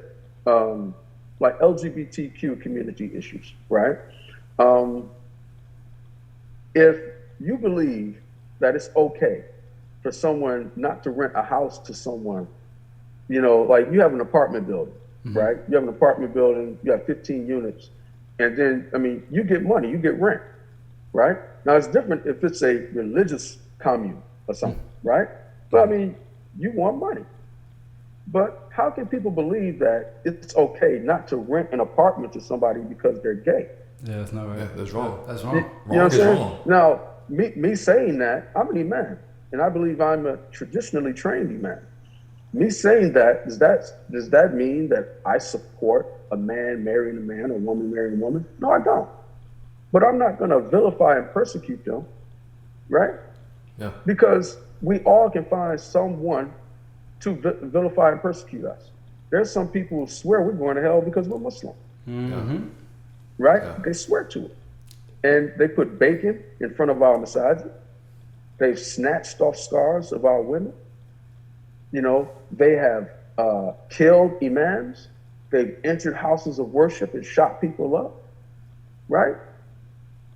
like LGBTQ community issues, right? If you believe that it's okay for someone not to rent a house to someone, like you have an apartment building, right? You have an apartment building, you have 15 units, and then, you get money, you get rent, right? Now it's different if it's a religious commune or something, right? But you want money. But how can people believe that it's okay not to rent an apartment to somebody because they're gay? Yeah, that's not right. Yeah, that's wrong. That's wrong. You know what I'm saying? Now, me saying that, I'm an imam, and I believe I'm a traditionally trained imam. Me saying that, does that mean that I support a man marrying a man or a woman marrying a woman? No, I don't. But I'm not going to vilify and persecute them, right? Yeah. Because we all can find someone to vilify and persecute us. There's some people who swear we're going to hell because we're Muslim, right? Yeah. They swear to it. And they put bacon in front of our masajid. They've snatched off scars of our women. They have killed imams. They've entered houses of worship and shot people up, right?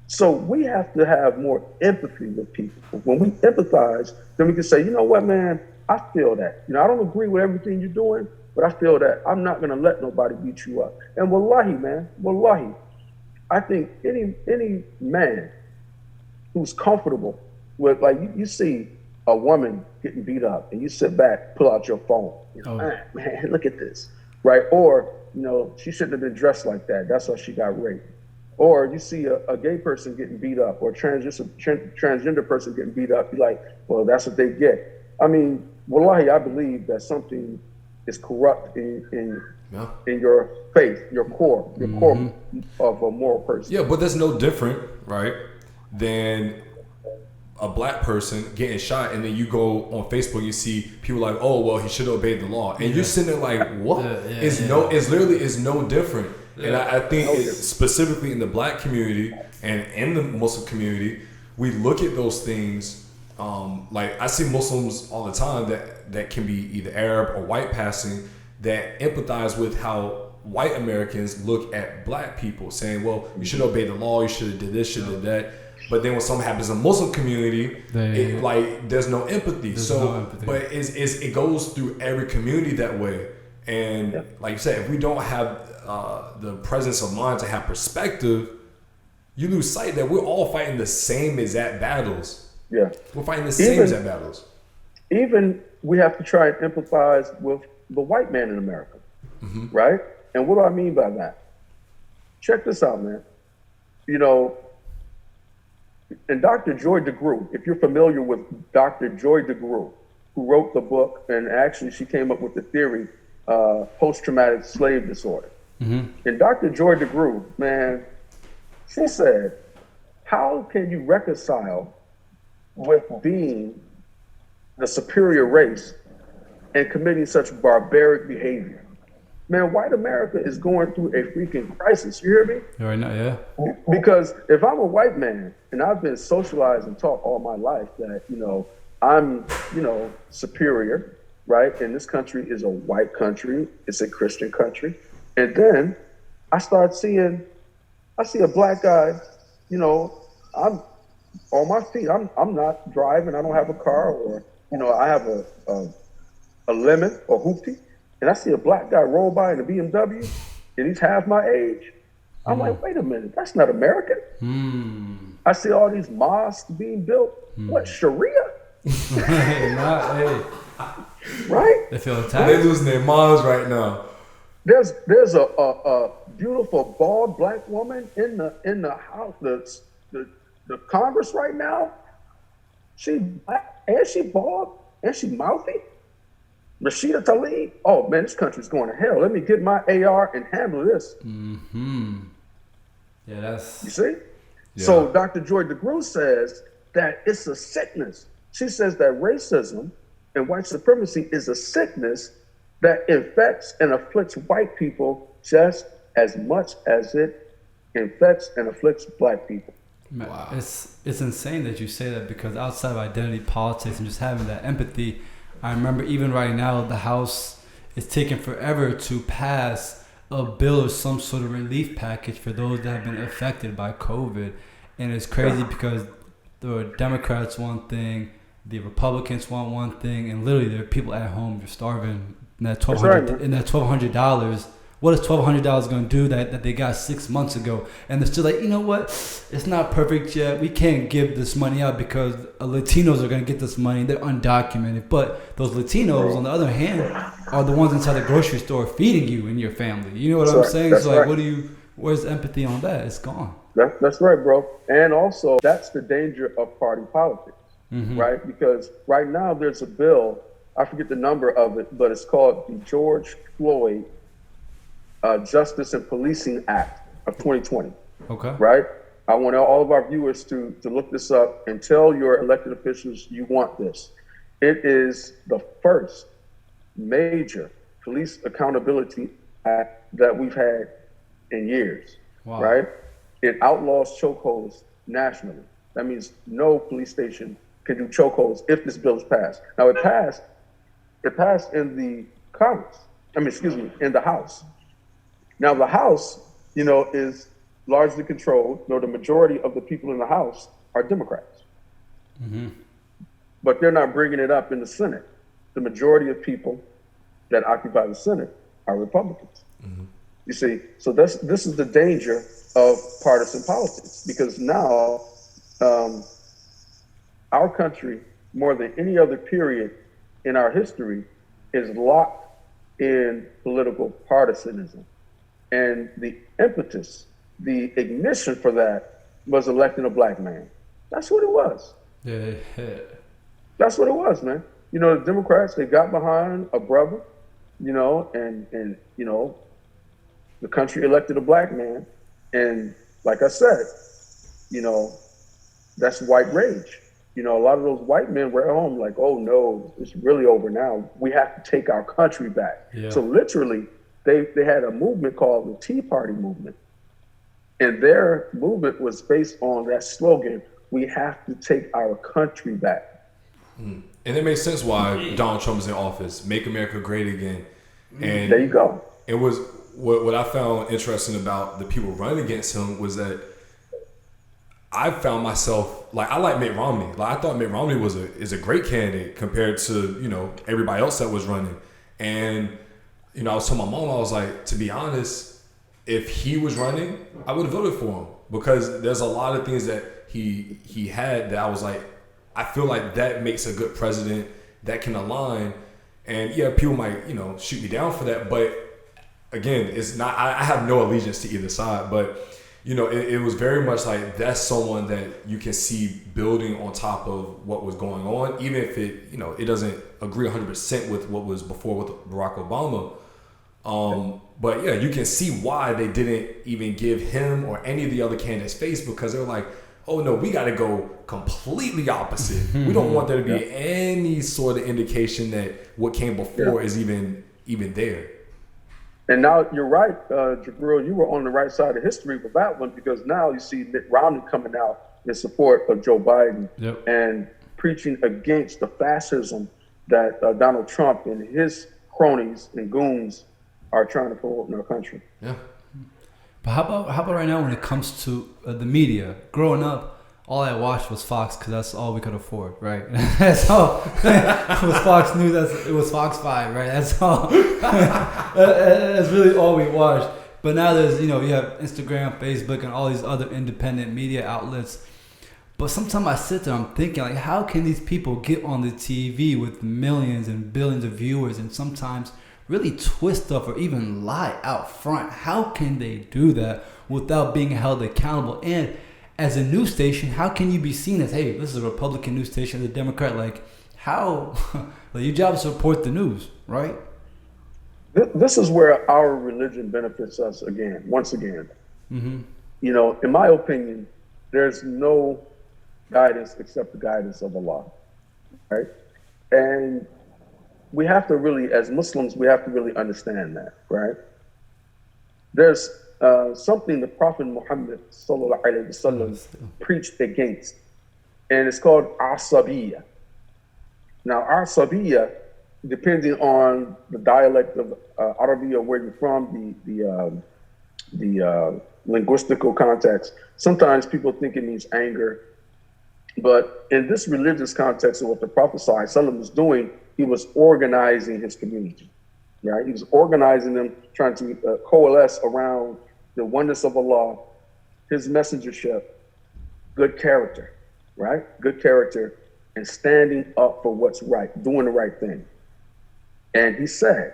So we have to have more empathy with people. When we empathize, then we can say, you know what, man, I feel that. I don't agree with everything you're doing, but I feel that I'm not going to let nobody beat you up. And wallahi, man, wallahi, I think any man who's comfortable with, like, you see a woman getting beat up and you sit back, pull out your phone, man, look at this, right? Or, she shouldn't have been dressed like that. That's why she got raped. Or you see a gay person getting beat up or transgender person getting beat up. You're like, well, that's what they get. Wallahi, I believe that something is corrupt in your faith, your core of a moral person. Yeah, but that's no different, right, than a black person getting shot, and then you go on Facebook, you see people like, oh well, he should have obeyed the law, and you're sitting there like, what? It's literally is no different. And I think specifically in the black community and in the Muslim community, we look at those things. Like I see Muslims all the time that can be either Arab or white passing that empathize with how white Americans look at black people, saying, well, you should obey the law, you should have did this, should have did that. But then when something happens in the Muslim community, there's no empathy. But it goes through every community that way. And like you said, if we don't have the presence of mind to have perspective, you lose sight that we're all fighting the same exact battles. Yeah. We're fighting the same exact battles. Even we have to try and empathize with the white man in America, right? And what do I mean by that? Check this out, man. You know, and Dr. Joy DeGruy, if you're familiar with Dr. Joy DeGruy, who wrote the book, and actually she came up with the theory, post-traumatic slave disorder. And Dr. Joy DeGruy, man, she said, how can you reconcile with being the superior race and committing such barbaric behavior? Man, white America is going through a freaking crisis. You hear me? Right now, yeah. Because if I'm a white man and I've been socialized and taught all my life that, you know, I'm, you know, superior, right? And this country is a white country. It's a Christian country. And then I see a black guy, you know, I'm on my feet. I'm not driving. I don't have a car, or, you know, I have a lemon or hoopty. And I see a black guy roll by in a BMW, and he's half my age. I'm like, wait a minute, that's not American. I see all these mosques being built. What, Sharia? Right? They feel attacked. They're losing their minds right now. There's a beautiful bald black woman in the house, the Congress right now. She black and she bald and she mouthy. Rashida Tlaib, oh man, this country's going to hell. Let me get my AR and handle this. Yeah, that's... You see? Yeah. So Dr. Joy DeGruy says that it's a sickness. She says that racism and white supremacy is a sickness that infects and afflicts white people just as much as it infects and afflicts black people. Wow. It's insane that you say that, because outside of identity politics and just having that empathy, I remember even right now, the House is taking forever to pass a bill or some sort of relief package for those that have been affected by COVID. And it's crazy because the Democrats want one thing, the Republicans want one thing, and literally there are people at home just starving. And that $1,200, what is $1,200 going to do that they got 6 months ago? And they're still like, you know what? It's not perfect yet. We can't give this money out because Latinos are going to get this money. They're undocumented. But those Latinos, on the other hand, are the ones inside the grocery store feeding you and your family. You know what I'm saying? It's like, where's empathy on that? It's gone. That's right, bro. And also, that's the danger of party politics, right? Because right now there's a bill, I forget the number of it, but it's called the George Floyd Justice and Policing Act of 2020. Okay. Right? I want all of our viewers to look this up and tell your elected officials you want this. It is the first major police accountability act that we've had in years. Wow. Right? It outlaws chokeholds nationally. That means no police station can do chokeholds if this bill is passed. Now it passed in the Congress. In the House. Now the House, you know, is largely controlled. You know, the majority of the people in the House are Democrats. But they're not bringing it up in the Senate. The majority of people that occupy the Senate are Republicans. You see, so this is the danger of partisan politics, because now our country, more than any other period in our history, is locked in political partisanism. And the impetus, the ignition for that was electing a black man. That's what it was. Yeah. That's what it was, man. You know, the Democrats, they got behind a brother, you know, and you know, the country elected a black man. And like I said, you know, that's white rage. You know, a lot of those white men were at home like, oh no, it's really over now. We have to take our country back. Yeah. So literally, they had a movement called the Tea Party movement. And their movement was based on that slogan, we have to take our country back. And it makes sense why Donald Trump is in office. Make America great again. And there you go. It was what I found interesting about the people running against him was that I found myself like I like Mitt Romney. Like I thought Mitt Romney is a great candidate compared to, you know, everybody else that was running. And, you know, I was telling my mom, I was like, to be honest, if he was running, I would have voted for him because there's a lot of things that he had that I was like, I feel like that makes a good president that can align. And yeah, people might, you know, shoot me down for that, but again, it's not. I have no allegiance to either side, but you know, it was very much like that's someone that you can see building on top of what was going on, even if it, you know, it doesn't agree 100% with what was before with Barack Obama. But yeah, you can see why they didn't even give him or any of the other candidates face because they were like, oh no, we got to go completely opposite. We don't want there to be any sort of indication that what came before is even there. And now you're right, Jabril, you were on the right side of history with that one because now you see Mitt Romney coming out in support of Joe Biden and preaching against the fascism that Donald Trump and his cronies and goons are trying to promote in our country. Yeah. But how about right now when it comes to the media? Growing up, all I watched was Fox because that's all we could afford, right? That's all. It was Fox News. It was Fox 5, right? That's all. That's really all we watched. But now there's, you know, you have Instagram, Facebook, and all these other independent media outlets. But sometimes I sit there, I'm thinking, like, how can these people get on the TV with millions and billions of viewers and sometimes really twist stuff or even lie out front? How can they do that without being held accountable? And as a news station, how can you be seen as, hey, this is a Republican news station, the Democrat? Like, how? Like, your job is to report the news, right? This is where our religion benefits us once again. Mm-hmm. You know, in my opinion, there's no guidance except the guidance of Allah, right? And we have to really, as Muslims, we have to really understand that, right? There's something the Prophet Muhammad sallallahu alaihi wasallam preached against, and it's called Asabiyya. Now, Asabiyya, depending on the dialect of Arabiya, where you're from, the linguistical context, sometimes people think it means anger. But in this religious context of what the Prophet sallallahu alaihi wasallam was doing, he was organizing his community, right? He was organizing them, trying to coalesce around the oneness of Allah, his messengership, good character, right? Good character and standing up for what's right, doing the right thing. And he said,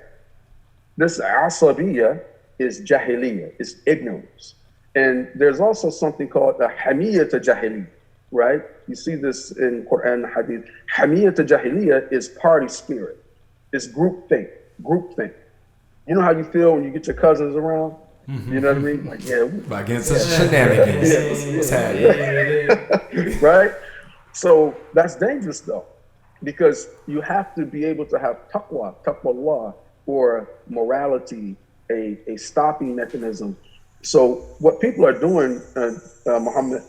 this asabiyya is jahiliyyah, it's ignorance. And there's also something called the hamiyyah jahiliyyah, right? You see this in Quran and Hadith. Hamiyyah jahiliyyah is party spirit. It's groupthink. You know how you feel when you get your cousins around? You know what I mean? Like, like getting some shenanigans. Right? So that's dangerous though, because you have to be able to have taqwa, or morality, a stopping mechanism. So what people are doing, Muhammad,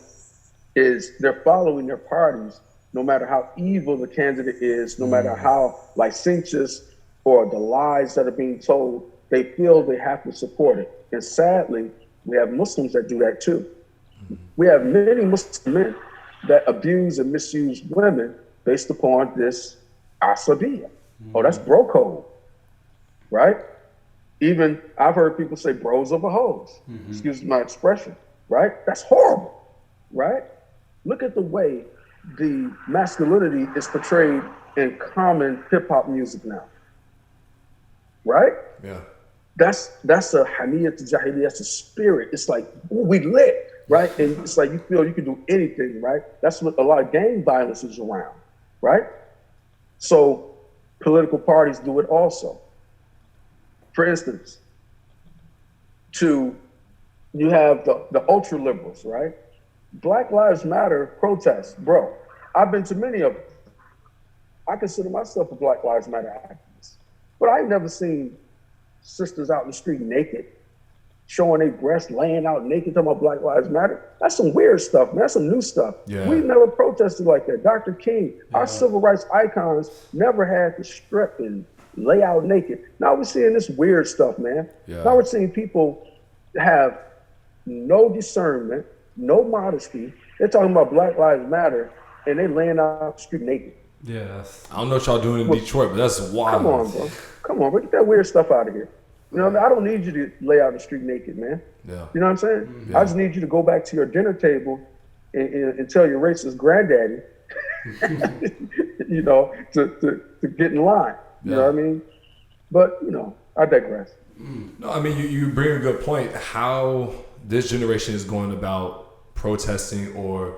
is they're following their parties, no matter how evil the candidate is, no matter how licentious or the lies that are being told, they feel they have to support it. And sadly, we have Muslims that do that too. We have many Muslim men that abuse and misuse women based upon this asabiyya. Oh, that's bro code, right? Even I've heard people say bros over hoes. Excuse my expression, right? That's horrible, right? Look at the way the masculinity is portrayed in common hip hop music now, right? Yeah. That's a hamiyyah jahiliyyah, that's a spirit. It's like, ooh, we lit, right? And it's like you feel you can do anything, right? That's what a lot of gang violence is around, right? So political parties do it also. For instance, you have the ultra liberals, right? Black Lives Matter protests, bro. I've been to many of them. I consider myself a Black Lives Matter activist, but I ain't never seen sisters out in the street naked, showing their breasts, laying out naked, talking about Black Lives Matter. That's some weird stuff, man. That's some new stuff. Yeah. We never protested like that. Dr. King, our civil rights icons, never had to strip and lay out naked. Now we're seeing this weird stuff, man. Yeah. Now we're seeing people have no discernment, no modesty. They're talking about Black Lives Matter, and they laying out the street naked. Yes. I don't know what y'all doing in Detroit, but that's wild. Come on, bro. Get that weird stuff out of here. You know, I don't need you to lay out the street naked, man. Yeah. You know what I'm saying? Yeah. I just need you to go back to your dinner table and tell your racist granddaddy, you know, to get in line. You know what I mean? But, you know, I digress. No, I mean, you bring a good point. How this generation is going about protesting or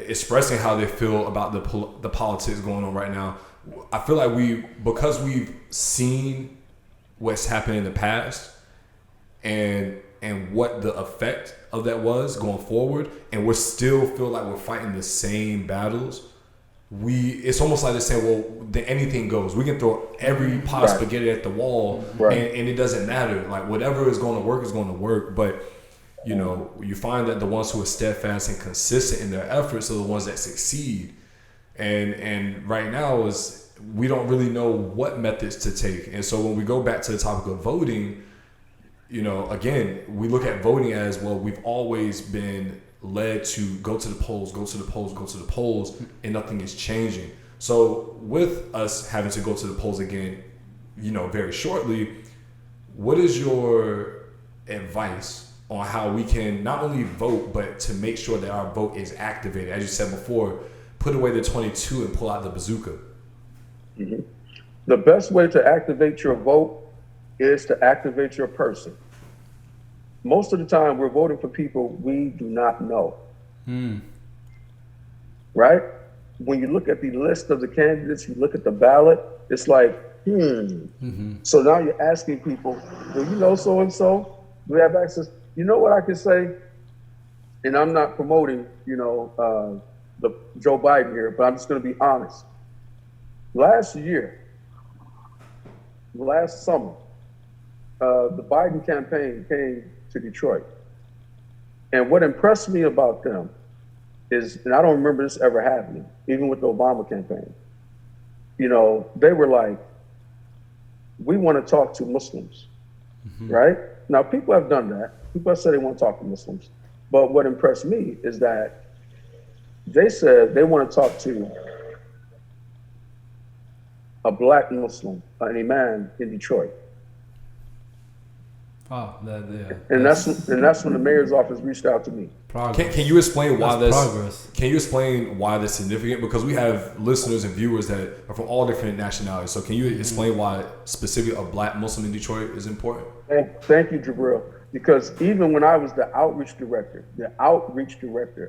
expressing how they feel about the politics going on right now. I feel like because we've seen what's happened in the past and what the effect of that was going forward, and we still feel like we're fighting the same battles. It's almost like they're saying, well, then anything goes. We can throw every pot of spaghetti at the wall, and it doesn't matter. Like, whatever is going to work is going to work. But, you know, you find that the ones who are steadfast and consistent in their efforts are the ones that succeed. And right now we don't really know what methods to take. And so when we go back to the topic of voting, you know, again, we look at voting as, well, we've always been led to go to the polls, and nothing is changing. So with us having to go to the polls again, you know, very shortly, what is your advice on how we can not only vote, but to make sure that our vote is activated? As you said before, put away the 22 and pull out the bazooka. Mm-hmm. The best way to activate your vote is to activate your person. Most of the time, we're voting for people we do not know. Right? When you look at the list of the candidates, you look at the ballot, it's like, So now you're asking people, do you know so-and-so? Do we have access? You know what I can say? And I'm not promoting, you know, the Joe Biden here, but I'm just going to be honest. Last summer, the Biden campaign came to Detroit. And what impressed me about them is, and I don't remember this ever happening, even with the Obama campaign, you know, they were like, we want to talk to Muslims, right? Now, people have done that. People have said they want to talk to Muslims. But what impressed me is that they said they want to talk to a Black Muslim, an imam in Detroit. Oh, and that's when the mayor's office reached out to me. Can you explain why this? Can you explain why that's significant? Because we have listeners and viewers that are from all different nationalities. So can you explain why specifically a Black Muslim in Detroit is important? Thank you, Jabril. Because even when I was the outreach director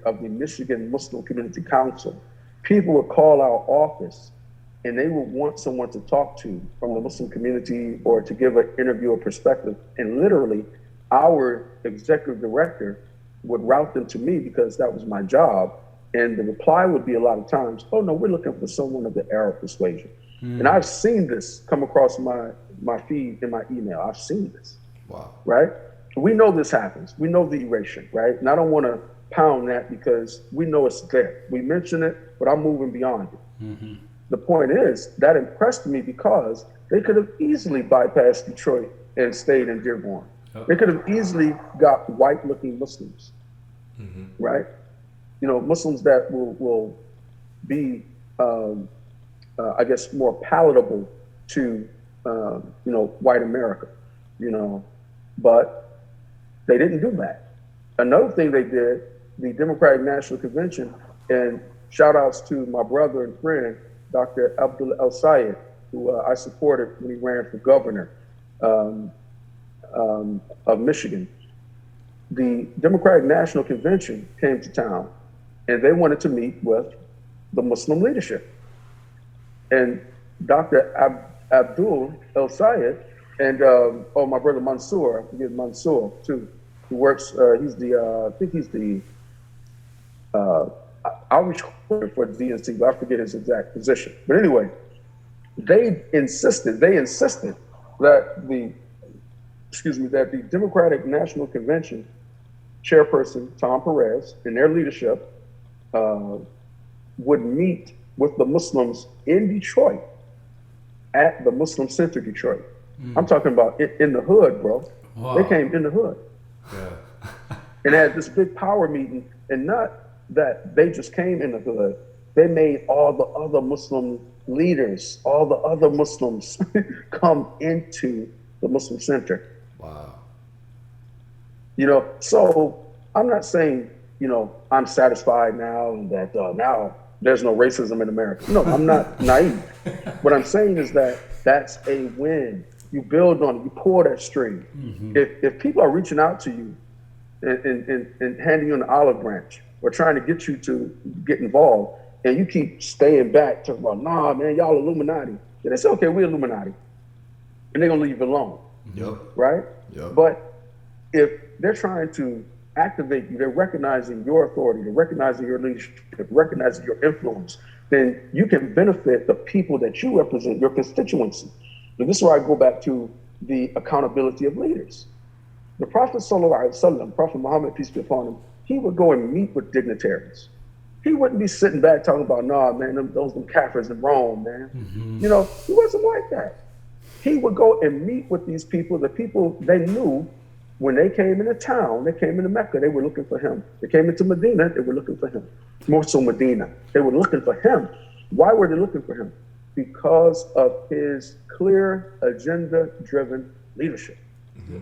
of the Michigan Muslim Community Council, people would call our office and they would want someone to talk to from the Muslim community or to give an interview or perspective. And literally, our executive director would route them to me because that was my job. And the reply would be a lot of times, oh no, we're looking for someone of the Arab persuasion. And I've seen this come across my feed in my email. I've seen this. Wow. Right? We know this happens. We know the erasure, right? And I don't want to pound that because we know it's there. We mention it, but I'm moving beyond it. The point is, that impressed me because they could have easily bypassed Detroit and stayed in Dearborn. They could have easily got white-looking Muslims, right? You know, Muslims that will be, I guess, more palatable to, you know, white America, you know, but they didn't do that. Another thing they did, the Democratic National Convention, and shout outs to my brother and friend, Dr. Abdul El Sayed, who I supported when he ran for governor of Michigan. The Democratic National Convention came to town and they wanted to meet with the Muslim leadership. And Dr. Abdul El Sayed and my brother Mansour, I forget Mansour too, who works, he's the, I think he's the I was for DNC, but I forget his exact position. But anyway, they insisted that the Democratic National Convention chairperson, Tom Perez, and their leadership would meet with the Muslims in Detroit at the Muslim Center Detroit. I'm talking about in the hood, bro. Wow. They came in the hood. Yeah. And had this big power meeting, and not that they just came in the hood, they made all the other Muslim leaders, all the other Muslims come into the Muslim Center. Wow. You know, so I'm not saying, you know, I'm satisfied now and that now there's no racism in America. No, I'm not naive. What I'm saying is that that's a win. You build on it, you pour that string. Mm-hmm. If people are reaching out to you and handing you an olive branch or trying to get you to get involved, and you keep staying back, talking about, nah, man, y'all Illuminati. Then they say, okay, we're Illuminati. And they're gonna leave you alone. Yep. Right? Yep. But if they're trying to activate you, they're recognizing your authority, they're recognizing your leadership, recognizing your influence, then you can benefit the people that you represent, your constituency. And this is where I go back to the accountability of leaders. The Prophet ﷺ, Prophet Muhammad, peace be upon him, he would go and meet with dignitaries. He wouldn't be sitting back talking about, nah, man, those Kafirs in Rome, man. Mm-hmm. You know, he wasn't like that. He would go and meet with these people, the people they knew when they came into town, they came into Mecca, they were looking for him. They came into Medina, they were looking for him. More so Medina, they were looking for him. Why were they looking for him? Because of his clear agenda-driven leadership. Mm-hmm.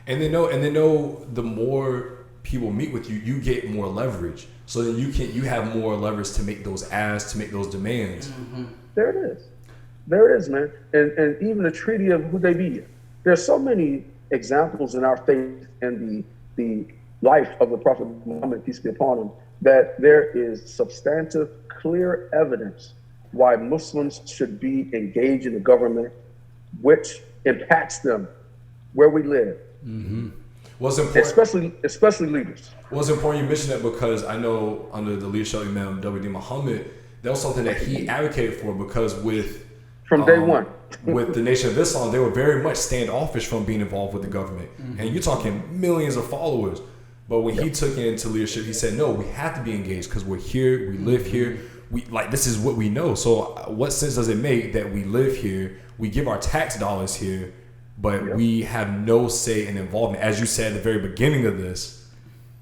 And they know the more people meet with you, you get more leverage. So then you have more leverage to make those asks, to make those demands. Mm-hmm. There it is, man. And even the Treaty of Hudaybiyah. There's so many examples in our faith and the life of the Prophet Muhammad, peace be upon him, that there is substantive, clear evidence why Muslims should be engaged in the government, which impacts them where we live. Mm-hmm. What's important, especially leaders. What's important you mentioned that because I know under the leadership of Imam W.D. Muhammad, that was something that he advocated for, because from day one. With the Nation of Islam, they were very much standoffish from being involved with the government. Mm-hmm. And you're talking millions of followers. But when he took it into leadership, he said, no, we have to be engaged because we're here, we live here. We this is what we know. So what sense does it make that we live here, we give our tax dollars here, but we have no say in involvement? As you said at the very beginning of this,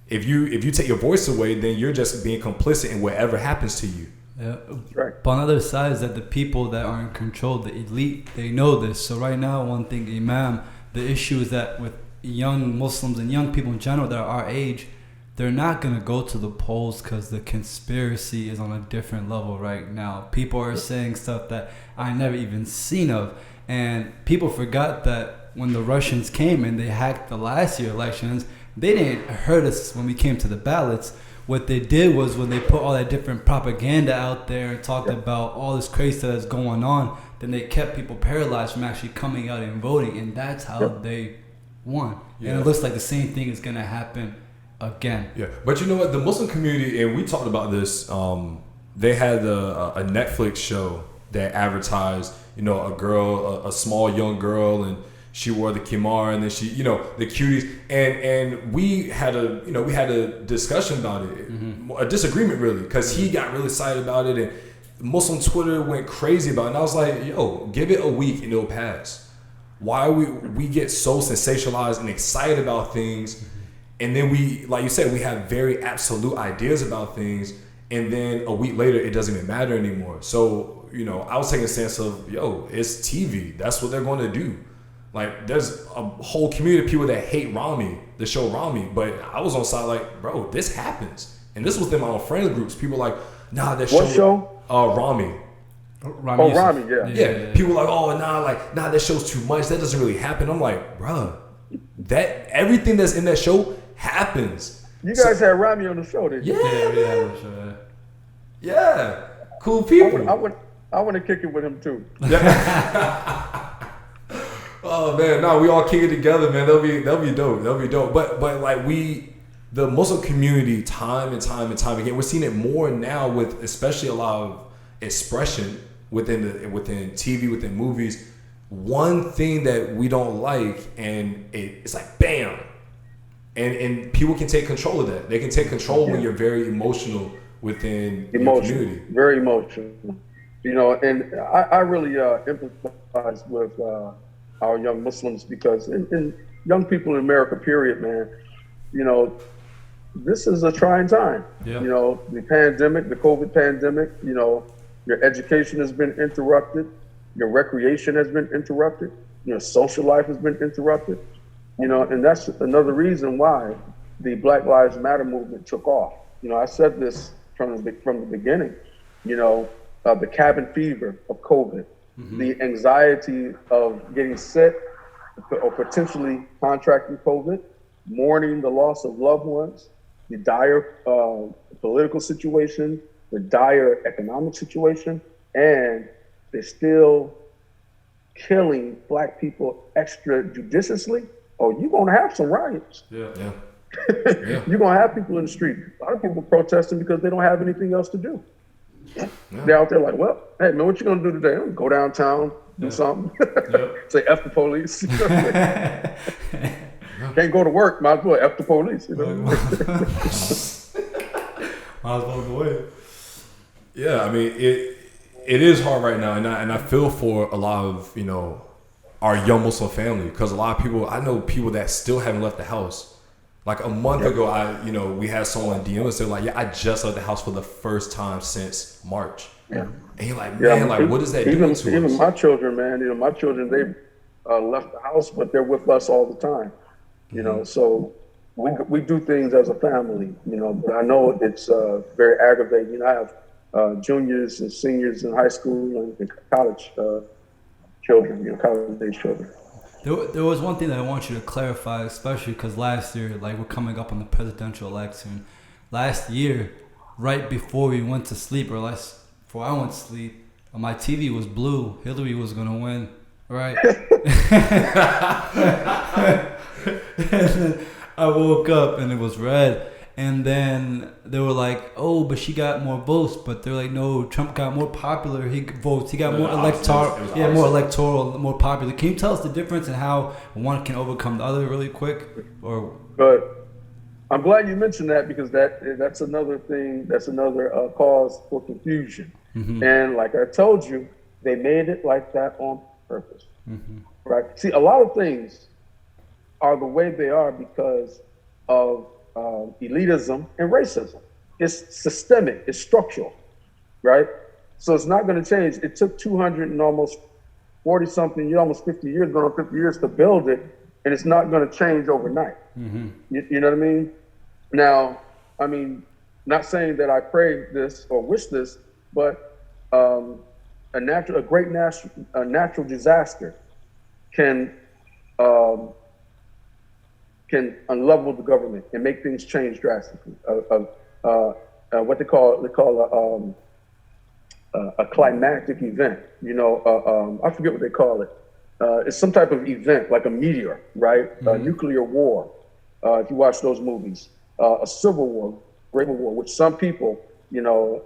if you take your voice away, then you're just being complicit in whatever happens to you. Yeah. Right. But on the other side is that the people that are in control, the elite, they know this. So right now, one thing, Imam, the issue is that with young Muslims and young people in general that are our age, they're not going to go to the polls because the conspiracy is on a different level right now. People are saying stuff that I never even seen of. And people forgot that when the Russians came and they hacked the last year elections, they didn't hurt us when we came to the ballots. What they did was when they put all that different propaganda out there and talked about all this crazy stuff that's going on, then they kept people paralyzed from actually coming out and voting. And that's how they won. Yeah. And it looks like the same thing is going to happen again. Yeah, but you know what? The Muslim community, and we talked about this, they had a Netflix show that advertised, a girl, a small young girl, and she wore the khimar, and then she, the cuties, and we had a discussion about it, mm-hmm. a disagreement really, because he got really excited about it, and Muslim Twitter went crazy about it, and I was like, give it a week and it'll pass. Why we get so sensationalized and excited about things, and then we, like you said, we have very absolute ideas about things, and then a week later it doesn't even matter anymore. So, I was taking a stance of, it's TV. That's what they're going to do. Like, there's a whole community of people that hate Rami, the show Rami, but I was on side like, bro, this happens. And this was within my own friends groups. People like, nah, that show. What show? Rami. Rami, yeah. People like, that show's too much. That doesn't really happen. I'm like, bro, that everything that's in that show happens. You guys had Rami on the show, didn't you? Yeah. Cool people. I want to kick it with him too. Oh man, no, we all kick it together, man. That'll be dope. But like the Muslim community, time and time again, we're seeing it more now with especially a lot of expression within TV, within movies. One thing that we don't like, and it's like bam, and people can take control of that. They can take control when you're very emotional within your community. Very emotional. You know, and I really empathize with our young Muslims because, and young people in America, period, man. You know, this is a trying time. Yeah. You know, the pandemic, the COVID pandemic, you know, your education has been interrupted. Your recreation has been interrupted. Your social life has been interrupted. You know, and that's another reason why the Black Lives Matter movement took off. You know, I said this from the beginning, you know, the cabin fever of COVID, the anxiety of getting sick or potentially contracting COVID, mourning the loss of loved ones, the dire political situation, the dire economic situation, and they're still killing Black people extrajudiciously. Oh, you're gonna have some riots. Yeah. You're gonna have people in the street. A lot of people protesting because they don't have anything else to do. Yeah. They're out there like, well, hey man, what you gonna do today? I'm gonna go downtown, do something. Say F the police. Can't go to work, might as well F the police. You know? Might as well go away. Yeah, I mean it is hard right now, and I feel for a lot of, you know, our young Muslim family, because a lot of people, I know people that still haven't left the house. Like a month ago, we had someone DM us. They're like, "Yeah, I just left the house for the first time since March." Yeah. And you're like, "Man, like, what does that do to us?" Even my children, man. You know, my children, they left the house, but they're with us all the time. You know, so we do things as a family. You know, but I know it's very aggravating. You know, I have juniors and seniors in high school and college children. You know, college-age children. There was one thing that I want you to clarify, especially because last year, like, we're coming up on the presidential election. Last year, right before we went to sleep, or before I went to sleep, my TV was blue. Hillary was gonna win, right? And then I woke up and it was red. And then they were like, "Oh, but she got more votes." But they're like, "No, Trump got more popular. He got more electoral, more popular." Can you tell us the difference and how one can overcome the other really quick? Or but I'm glad you mentioned that, because that's another thing. That's another cause for confusion. And like I told you, they made it like that on purpose, right? See, a lot of things are the way they are because of elitism and racism. It's systemic, it's structural, right? So it's not going to change. It took 200 and almost 40 something, almost 50 years, going on 50 years to build it, and it's not going to change overnight. You know what I mean? Now, I mean, not saying that I pray this or wish this, but a natural disaster can unlevel the government and make things change drastically. What they call a climactic event. You know, I forget what they call it. It's some type of event, like a meteor, right? A nuclear war. If you watch those movies, a civil war, great war, which some people, you know,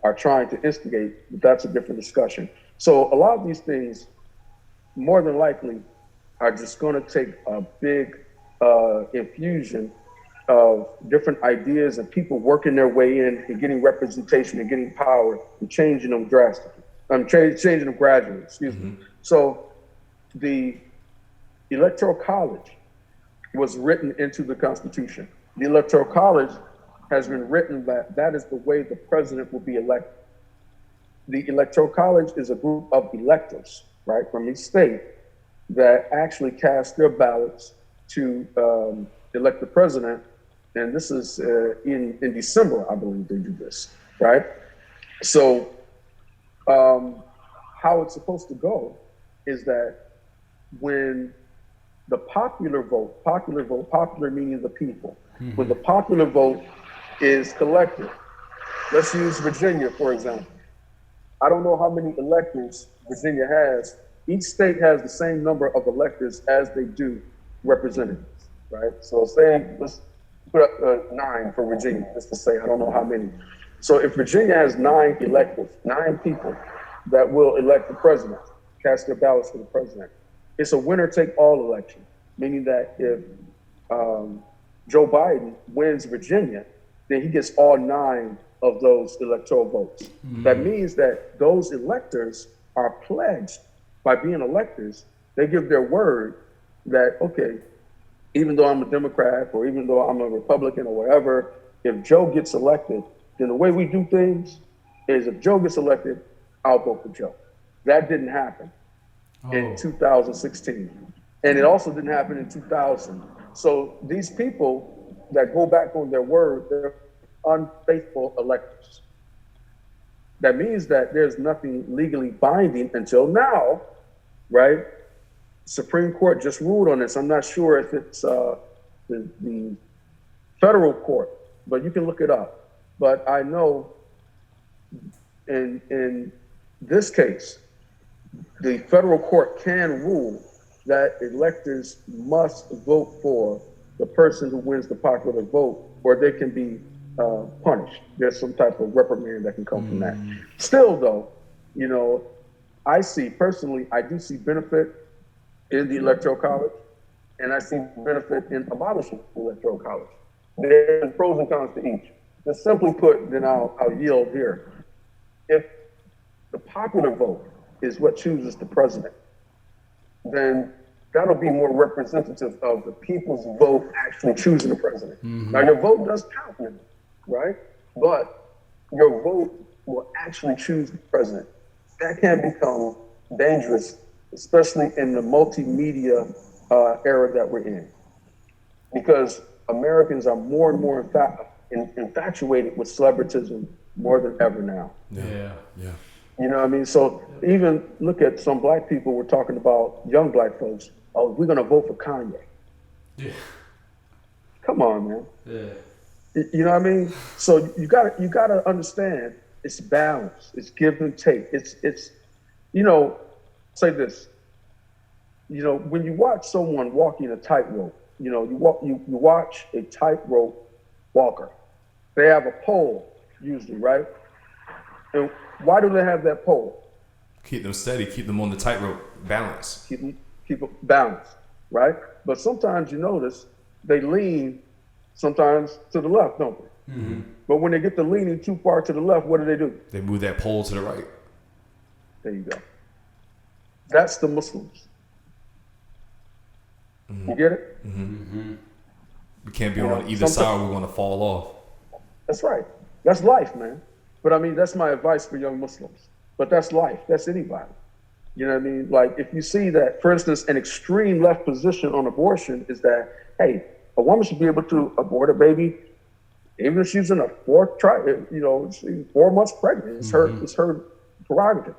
are trying to instigate. But that's a different discussion. So a lot of these things, more than likely, are just going to take a big infusion of different ideas and people working their way in and getting representation and getting power and changing them drastically. Changing them gradually, excuse me. So the Electoral College was written into the Constitution. The Electoral College has been written that is the way the president will be elected. The Electoral College is a group of electors, right, from each state that actually cast their ballots to elect the president. And this is in December, I believe they do this, right? So how it's supposed to go is that when the popular meaning the people, when the popular vote is collected, let's use Virginia, for example. I don't know how many electors Virginia has. Each state has the same number of electors as they do representatives, right? So say, let's put up 9 for Virginia, just to say, I don't know how many. So if Virginia has 9 electors, 9 people that will elect the president, cast their ballots for the president, it's a winner-take-all election, meaning that if Joe Biden wins Virginia, then he gets all 9 of those electoral votes. Mm-hmm. That means that those electors are pledged by being electors. They give their word that, okay, even though I'm a Democrat or even though I'm a Republican or whatever, if Joe gets elected, then the way we do things is if Joe gets elected, I'll vote for Joe. That didn't happen in 2016. And it also didn't happen in 2000. So these people that go back on their word, they're unfaithful electors. That means that there's nothing legally binding until now, right? Supreme Court just ruled on this. I'm not sure if it's the federal court, but you can look it up. But I know in this case, the federal court can rule that electors must vote for the person who wins the popular vote, or they can be punished. There's some type of reprimand that can come from that. Still, though, you know, I do see benefit in the Electoral College, and I see benefit in abolishing the Electoral College. There's pros and cons to each. Just simply put, then I'll yield here. If the popular vote is what chooses the president, then that'll be more representative of the people's vote actually choosing the president. Mm-hmm. Now, your vote does count, right? But your vote will actually choose the president. That can become dangerous, especially in the multimedia era that we're in, because Americans are more and more infatuated with celebritism more than ever now. Yeah. You know what I mean? So even look at some black people, we're talking about young black folks. Oh, we're going to vote for Kanye. Yeah. Come on, man. Yeah. You know what I mean? So you gotta understand it's balance. It's give and take. It's you know, say this. You know, when you watch someone walking a tightrope, you know, you watch a tightrope walker. They have a pole usually, right? And why do they have that pole? Keep them steady, keep them on the tightrope, balance. Keep it balanced, right? But sometimes you notice they lean sometimes to the left, don't they? Mm-hmm. But when they get to leaning too far to the left, what do? They move that pole to the right. There you go. That's the Muslims. Mm-hmm. You get it? Mm-hmm. Mm-hmm. We can't be on either side, we're going to fall off. That's right. That's life, man. But I mean, that's my advice for young Muslims. But that's life. That's anybody. You know what I mean? Like, if you see that, for instance, an extreme left position on abortion is that, hey, a woman should be able to abort a baby, even if she's in a fourth you know, she's 4 months pregnant. It's her prerogative.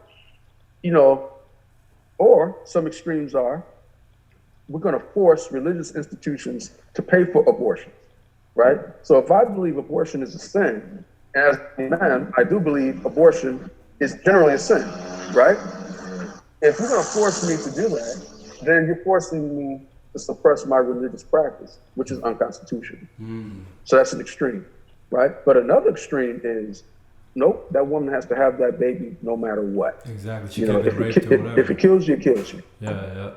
You know, or some extremes are, we're going to force religious institutions to pay for abortions, right? So if I believe abortion is a sin, as a man, I do believe abortion is generally a sin, right? If you're going to force me to do that, then you're forcing me to suppress my religious practice, which is unconstitutional. So that's an extreme, right? But another extreme is, nope, that woman has to have that baby no matter what. Exactly. You know, if it kills you, it kills you. Yeah.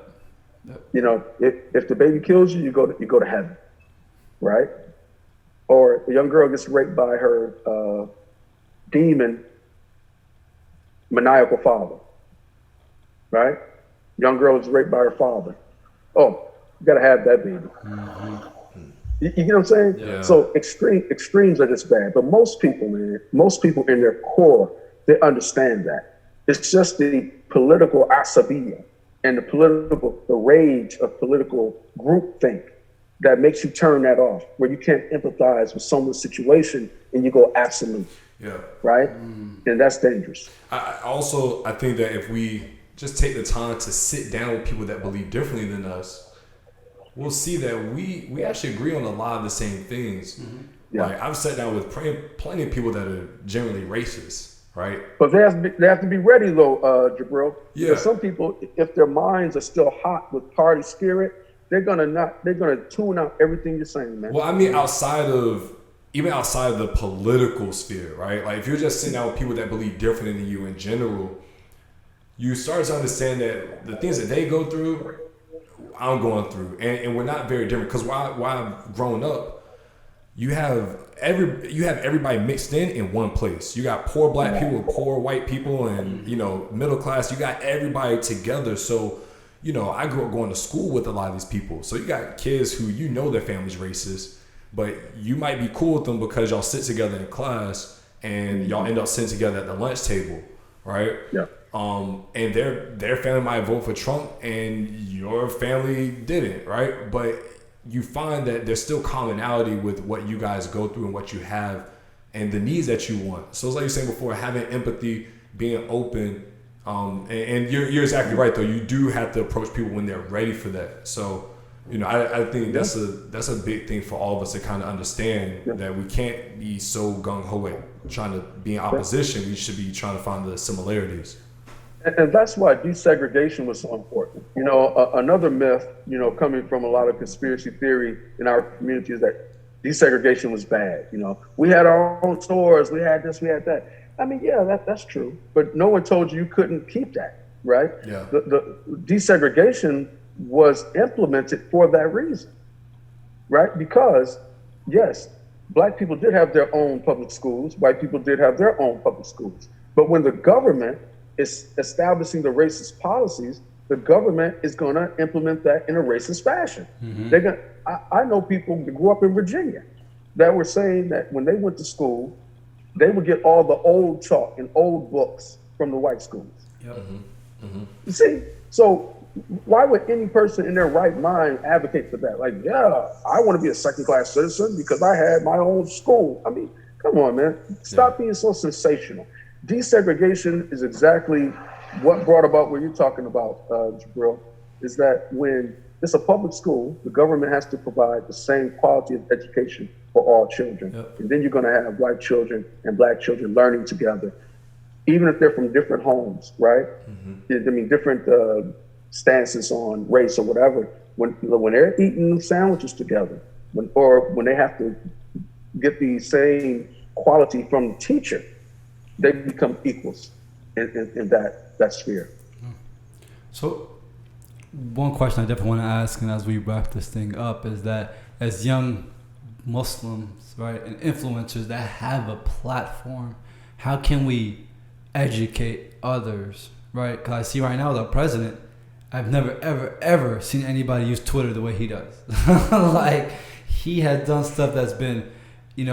You know, if the baby kills you, you go to heaven, right? Or a young girl gets raped by her demon, maniacal father, right? Young girl is raped by her father. Oh, you gotta have that baby. Mm-hmm. You get what I'm saying? Yeah. So extremes are just bad. But most people in their core, they understand that. It's just the political asabiya and the rage of political groupthink that makes you turn that off, where you can't empathize with someone's situation and you go absolute. Yeah. Right? And that's dangerous. I think that if we just take the time to sit down with people that believe differently than us, we'll see that we actually agree on a lot of the same things. Mm-hmm. Yeah. Like, I've sat down with plenty of people that are generally racist, right? But they have to be ready, though, Jabril. Yeah. Because some people, if their minds are still hot with party spirit, they're gonna tune out everything you're saying, man. Well, I mean, outside of the political sphere, right? Like if you're just sitting out with people that believe differently than you in general, you start to understand that the things that they go through, I'm going through, and we're not very different. Because while I've grown up, you have everybody mixed in one place. You got poor black people, poor white people, and middle class. You got everybody together. So I grew up going to school with a lot of these people. So you got kids who their family's racist, but you might be cool with them because y'all sit together in class and y'all end up sitting together at the lunch table, right? Yeah. And their family might vote for Trump and your family didn't, right? But you find that there's still commonality with what you guys go through and what you have and the needs that you want. So it's like you were saying before, having empathy, being open, and you're exactly right though. You do have to approach people when they're ready for that. So, I think that's a big thing for all of us to kind of understand that we can't be so gung-ho at trying to be in opposition. We should be trying to find the similarities. And that's why desegregation was so important. Another myth, coming from a lot of conspiracy theory in our community is that desegregation was bad. We had our own stores, we had this, we had that. I mean, yeah, that's true. But no one told you couldn't keep that, right? Yeah. The desegregation was implemented for that reason, right? Because, yes, black people did have their own public schools, white people did have their own public schools. But when the government is establishing the racist policies, the government is going to implement that in a racist fashion. Mm-hmm. I know people who grew up in Virginia that were saying that when they went to school, they would get all the old chalk and old books from the white schools. Yep. Mm-hmm. Mm-hmm. You see, so why would any person in their right mind advocate for that? Like, yeah, I want to be a second-class citizen because I had my own school. I mean, come on, man. Stop being so sensational. Desegregation is exactly what brought about what you're talking about, Jabril, is that when it's a public school, the government has to provide the same quality of education for all children. Yep. And then you're going to have white children and black children learning together, even if they're from different homes, right? Mm-hmm. I mean, different stances on race or whatever. When they're eating sandwiches together, when they have to get the same quality from the teacher, they become equals in that sphere. So one question I definitely want to ask, and as we wrap this thing up, is that as young Muslims, right, and influencers that have a platform, how can we educate others, right? Because I see right now the president, I've never, ever, ever seen anybody use Twitter the way he does. Like, he has done stuff that's been, you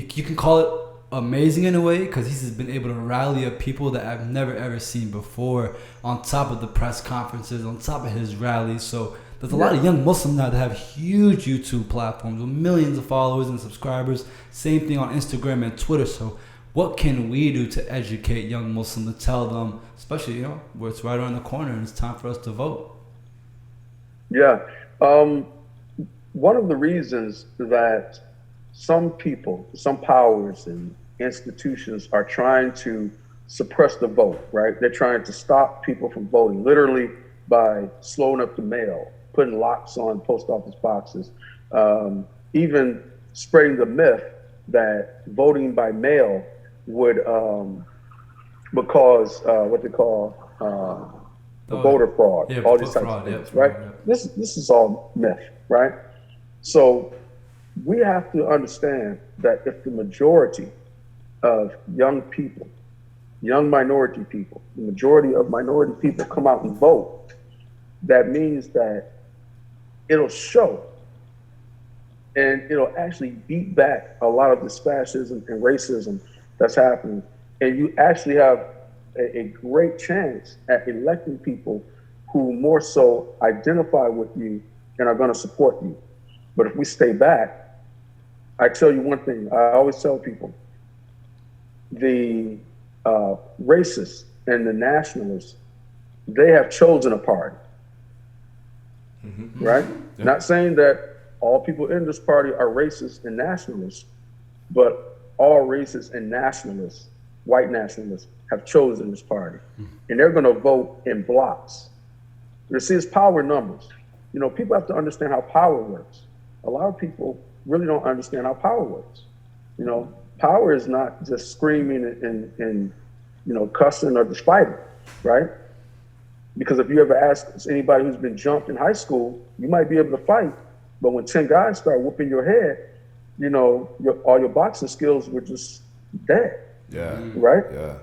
can call it amazing in a way, because he's been able to rally up people that I've never ever seen before, on top of the press conferences, on top of his rallies. So there's a lot of young Muslims now that have huge YouTube platforms with millions of followers and subscribers. Same thing on Instagram and Twitter. So what can we do to educate young Muslims, to tell them, especially where it's right around the corner and it's time for us to vote? Yeah, one of the reasons that some people, some powers and institutions are trying to suppress the vote, right? They're trying to stop people from voting, literally by slowing up the mail, putting locks on post office boxes, even spreading the myth that voting by mail would cause what they call voter fraud, all these types of things, right? This is all myth, right? So we have to understand that if the majority of young people, young minority people, the majority of minority people come out and vote, that means that it'll show and it'll actually beat back a lot of this fascism and racism that's happening. And you actually have a great chance at electing people who more so identify with you and are going to support you. But if we stay back, I tell you one thing, I always tell people, the racists and the nationalists, they have chosen a party, right? Yeah. Not saying that all people in this party are racist and nationalists, but all racists and nationalists, white nationalists, have chosen this party. And they're going to vote in blocks. You see, it's power numbers. People have to understand how power works. A lot of people really don't understand how power works. Power is not just screaming and cussing or just fighting, right? Because if you ever ask anybody who's been jumped in high school, you might be able to fight, but when 10 guys start whooping your head, all your boxing skills were just dead. Yeah. Right? Yeah.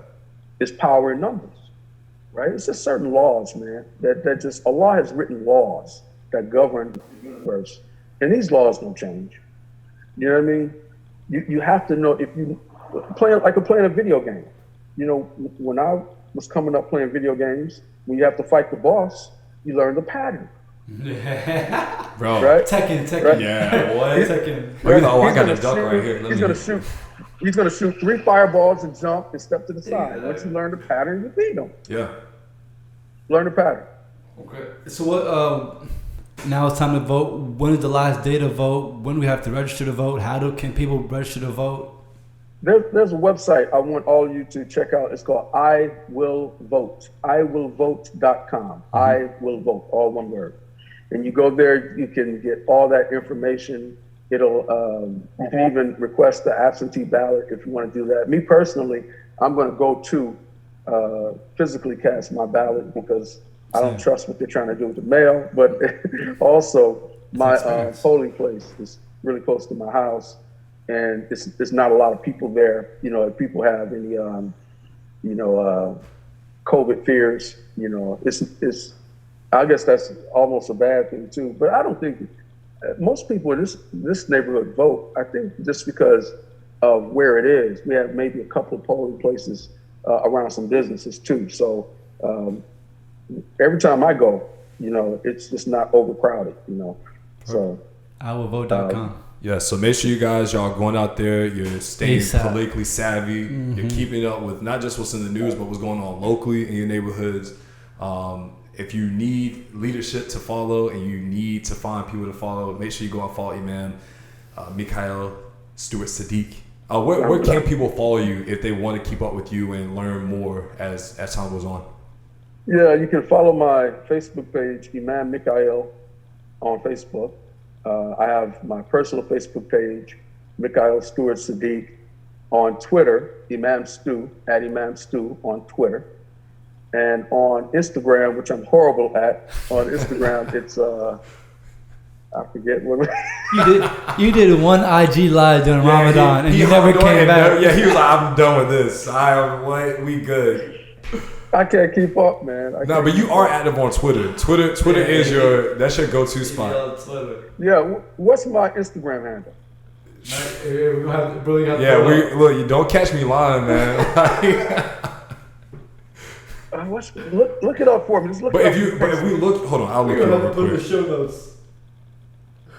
It's power in numbers, right? It's just certain laws, man, that just, Allah has written laws that govern the universe, and these laws don't change. You know what I mean? You have to know, if you playing a video game. When I was coming up playing video games, when you have to fight the boss, you learn the pattern. Bro. Right? Tekken. Right? Yeah. What? Tekken. Right? I got a duck right here. He's gonna shoot 3 fireballs and jump and step to the side. Once you learn the pattern, you beat him. Yeah. Learn the pattern. Okay. So what? Now it's time to vote. When is the last day to vote? When do we have to register to vote? Can people register to vote? There's a website I want all of you to check out. It's called I Will Vote. iwillvote.com. I Will Vote, all one word. And you go there, you can get all that information. It'll you can even request the absentee ballot if you want to do that. Me personally, I'm going to go to physically cast my ballot because I don't trust what they're trying to do with the mail. But also, my polling place is really close to my house, and it's not a lot of people there. If people have any COVID fears, it's I guess that's almost a bad thing too. But I don't think most people in this neighborhood vote. I think just because of where it is, we have maybe a couple of polling places around some businesses too. So every time I go, it's just not overcrowded. So iwillvote.com. Yeah, so make sure y'all going out there, you're staying politically savvy, you're keeping up with not just what's in the news, but what's going on locally in your neighborhoods. If you need leadership to follow and you need to find people to follow, make sure you go and follow Imam Mika'il Stewart Saadiq. Where can people follow you if they want to keep up with you and learn more as time goes on? Yeah, you can follow my Facebook page, Imam Mika'il, on Facebook. I have my personal Facebook page, Mika'il Stewart Saadiq. On Twitter, Imam Stew, at Imam Stew on Twitter. And on Instagram, which I'm horrible at, on Instagram, it's I forget what you did one IG live during Ramadan and you never came back. He was like, I'm done with this. We good. I can't keep up, man. But you are active on Twitter. Twitter is that's your go-to spot. Yeah, what's my Instagram handle? Look, you don't catch me lying, man. Look it up for me. But if we look, hold on, I'll look it up. Put the show notes.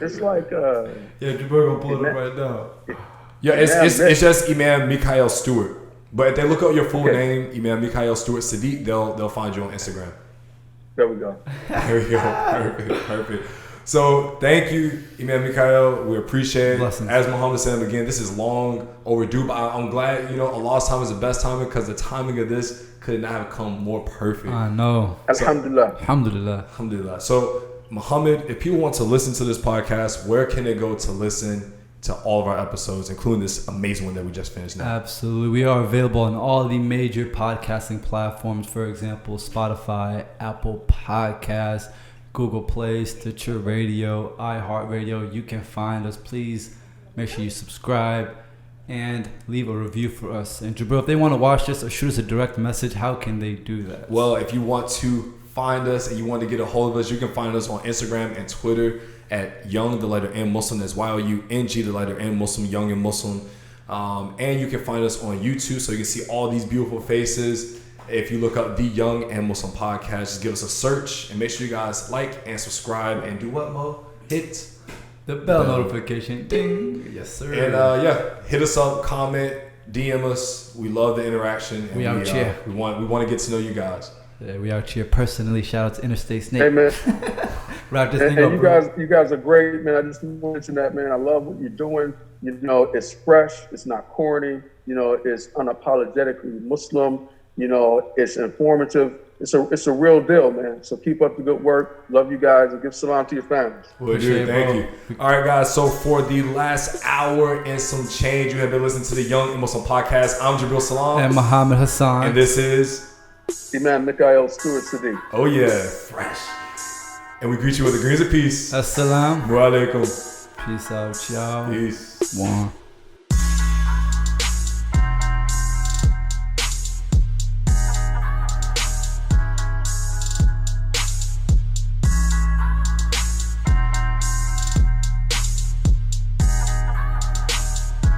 It's like Jabir gonna pull it up right now. Yeah, it's just Imam Mika'il Stewart. But if they look up your full name, Imam Mika'il Stewart Saadiq, they'll find you on Instagram. There we go. There we go. Perfect. So thank you, Imam Mika'il. We appreciate it. Blessings. As Muhammad said again, this is long overdue, but I'm glad, Allah's time is the best timing because the timing of this could not have come more perfect. I know. Alhamdulillah. So Muhammad, if people want to listen to this podcast, where can they go to listen to all of our episodes, including this amazing one that we just finished now? Absolutely. We are available on all the major podcasting platforms. For example, Spotify, Apple Podcasts, Google Play, Stitcher Radio, iHeartRadio. You can find us. Please make sure you subscribe and leave a review for us. And Jabril, if they want to watch this or shoot us a direct message, how can they do that? Well, if you want to find us and you want to get a hold of us, you can find us on Instagram and Twitter at Young the letter N Muslim. That's YOUNG the letter N Muslim, Young and Muslim. And you can find us on YouTube, so you can see all these beautiful faces. If you look up the Young and Muslim podcast, just give us a search and make sure you guys like and subscribe and do what, Mo? Hit the bell notification. Ding. Yes, sir. And hit us up, comment, DM us. We love the interaction. And we out here. We want to get to know you guys. Yeah, we out here personally. Shout out to Interstate Snake. Hey man, wrap this thing up. You guys are great, man. I just want to mention that, man. I love what you're doing. It's fresh. It's not corny. It's unapologetically Muslim. It's informative. it's a real deal, man. So keep up the good work. Love you guys, and give salam to your families. Well, dude, thank you. All right, guys. So for the last hour and some change, you have been listening to the Young and Muslim podcast. I'm Jabril Salam. And Muhammad Hassan. And this is Imam Mika'il Stewart Saadiq. Oh, yeah. Fresh. And we greet you with the greens of peace. Asalaamu Alakum. Peace out, y'all. Peace. One.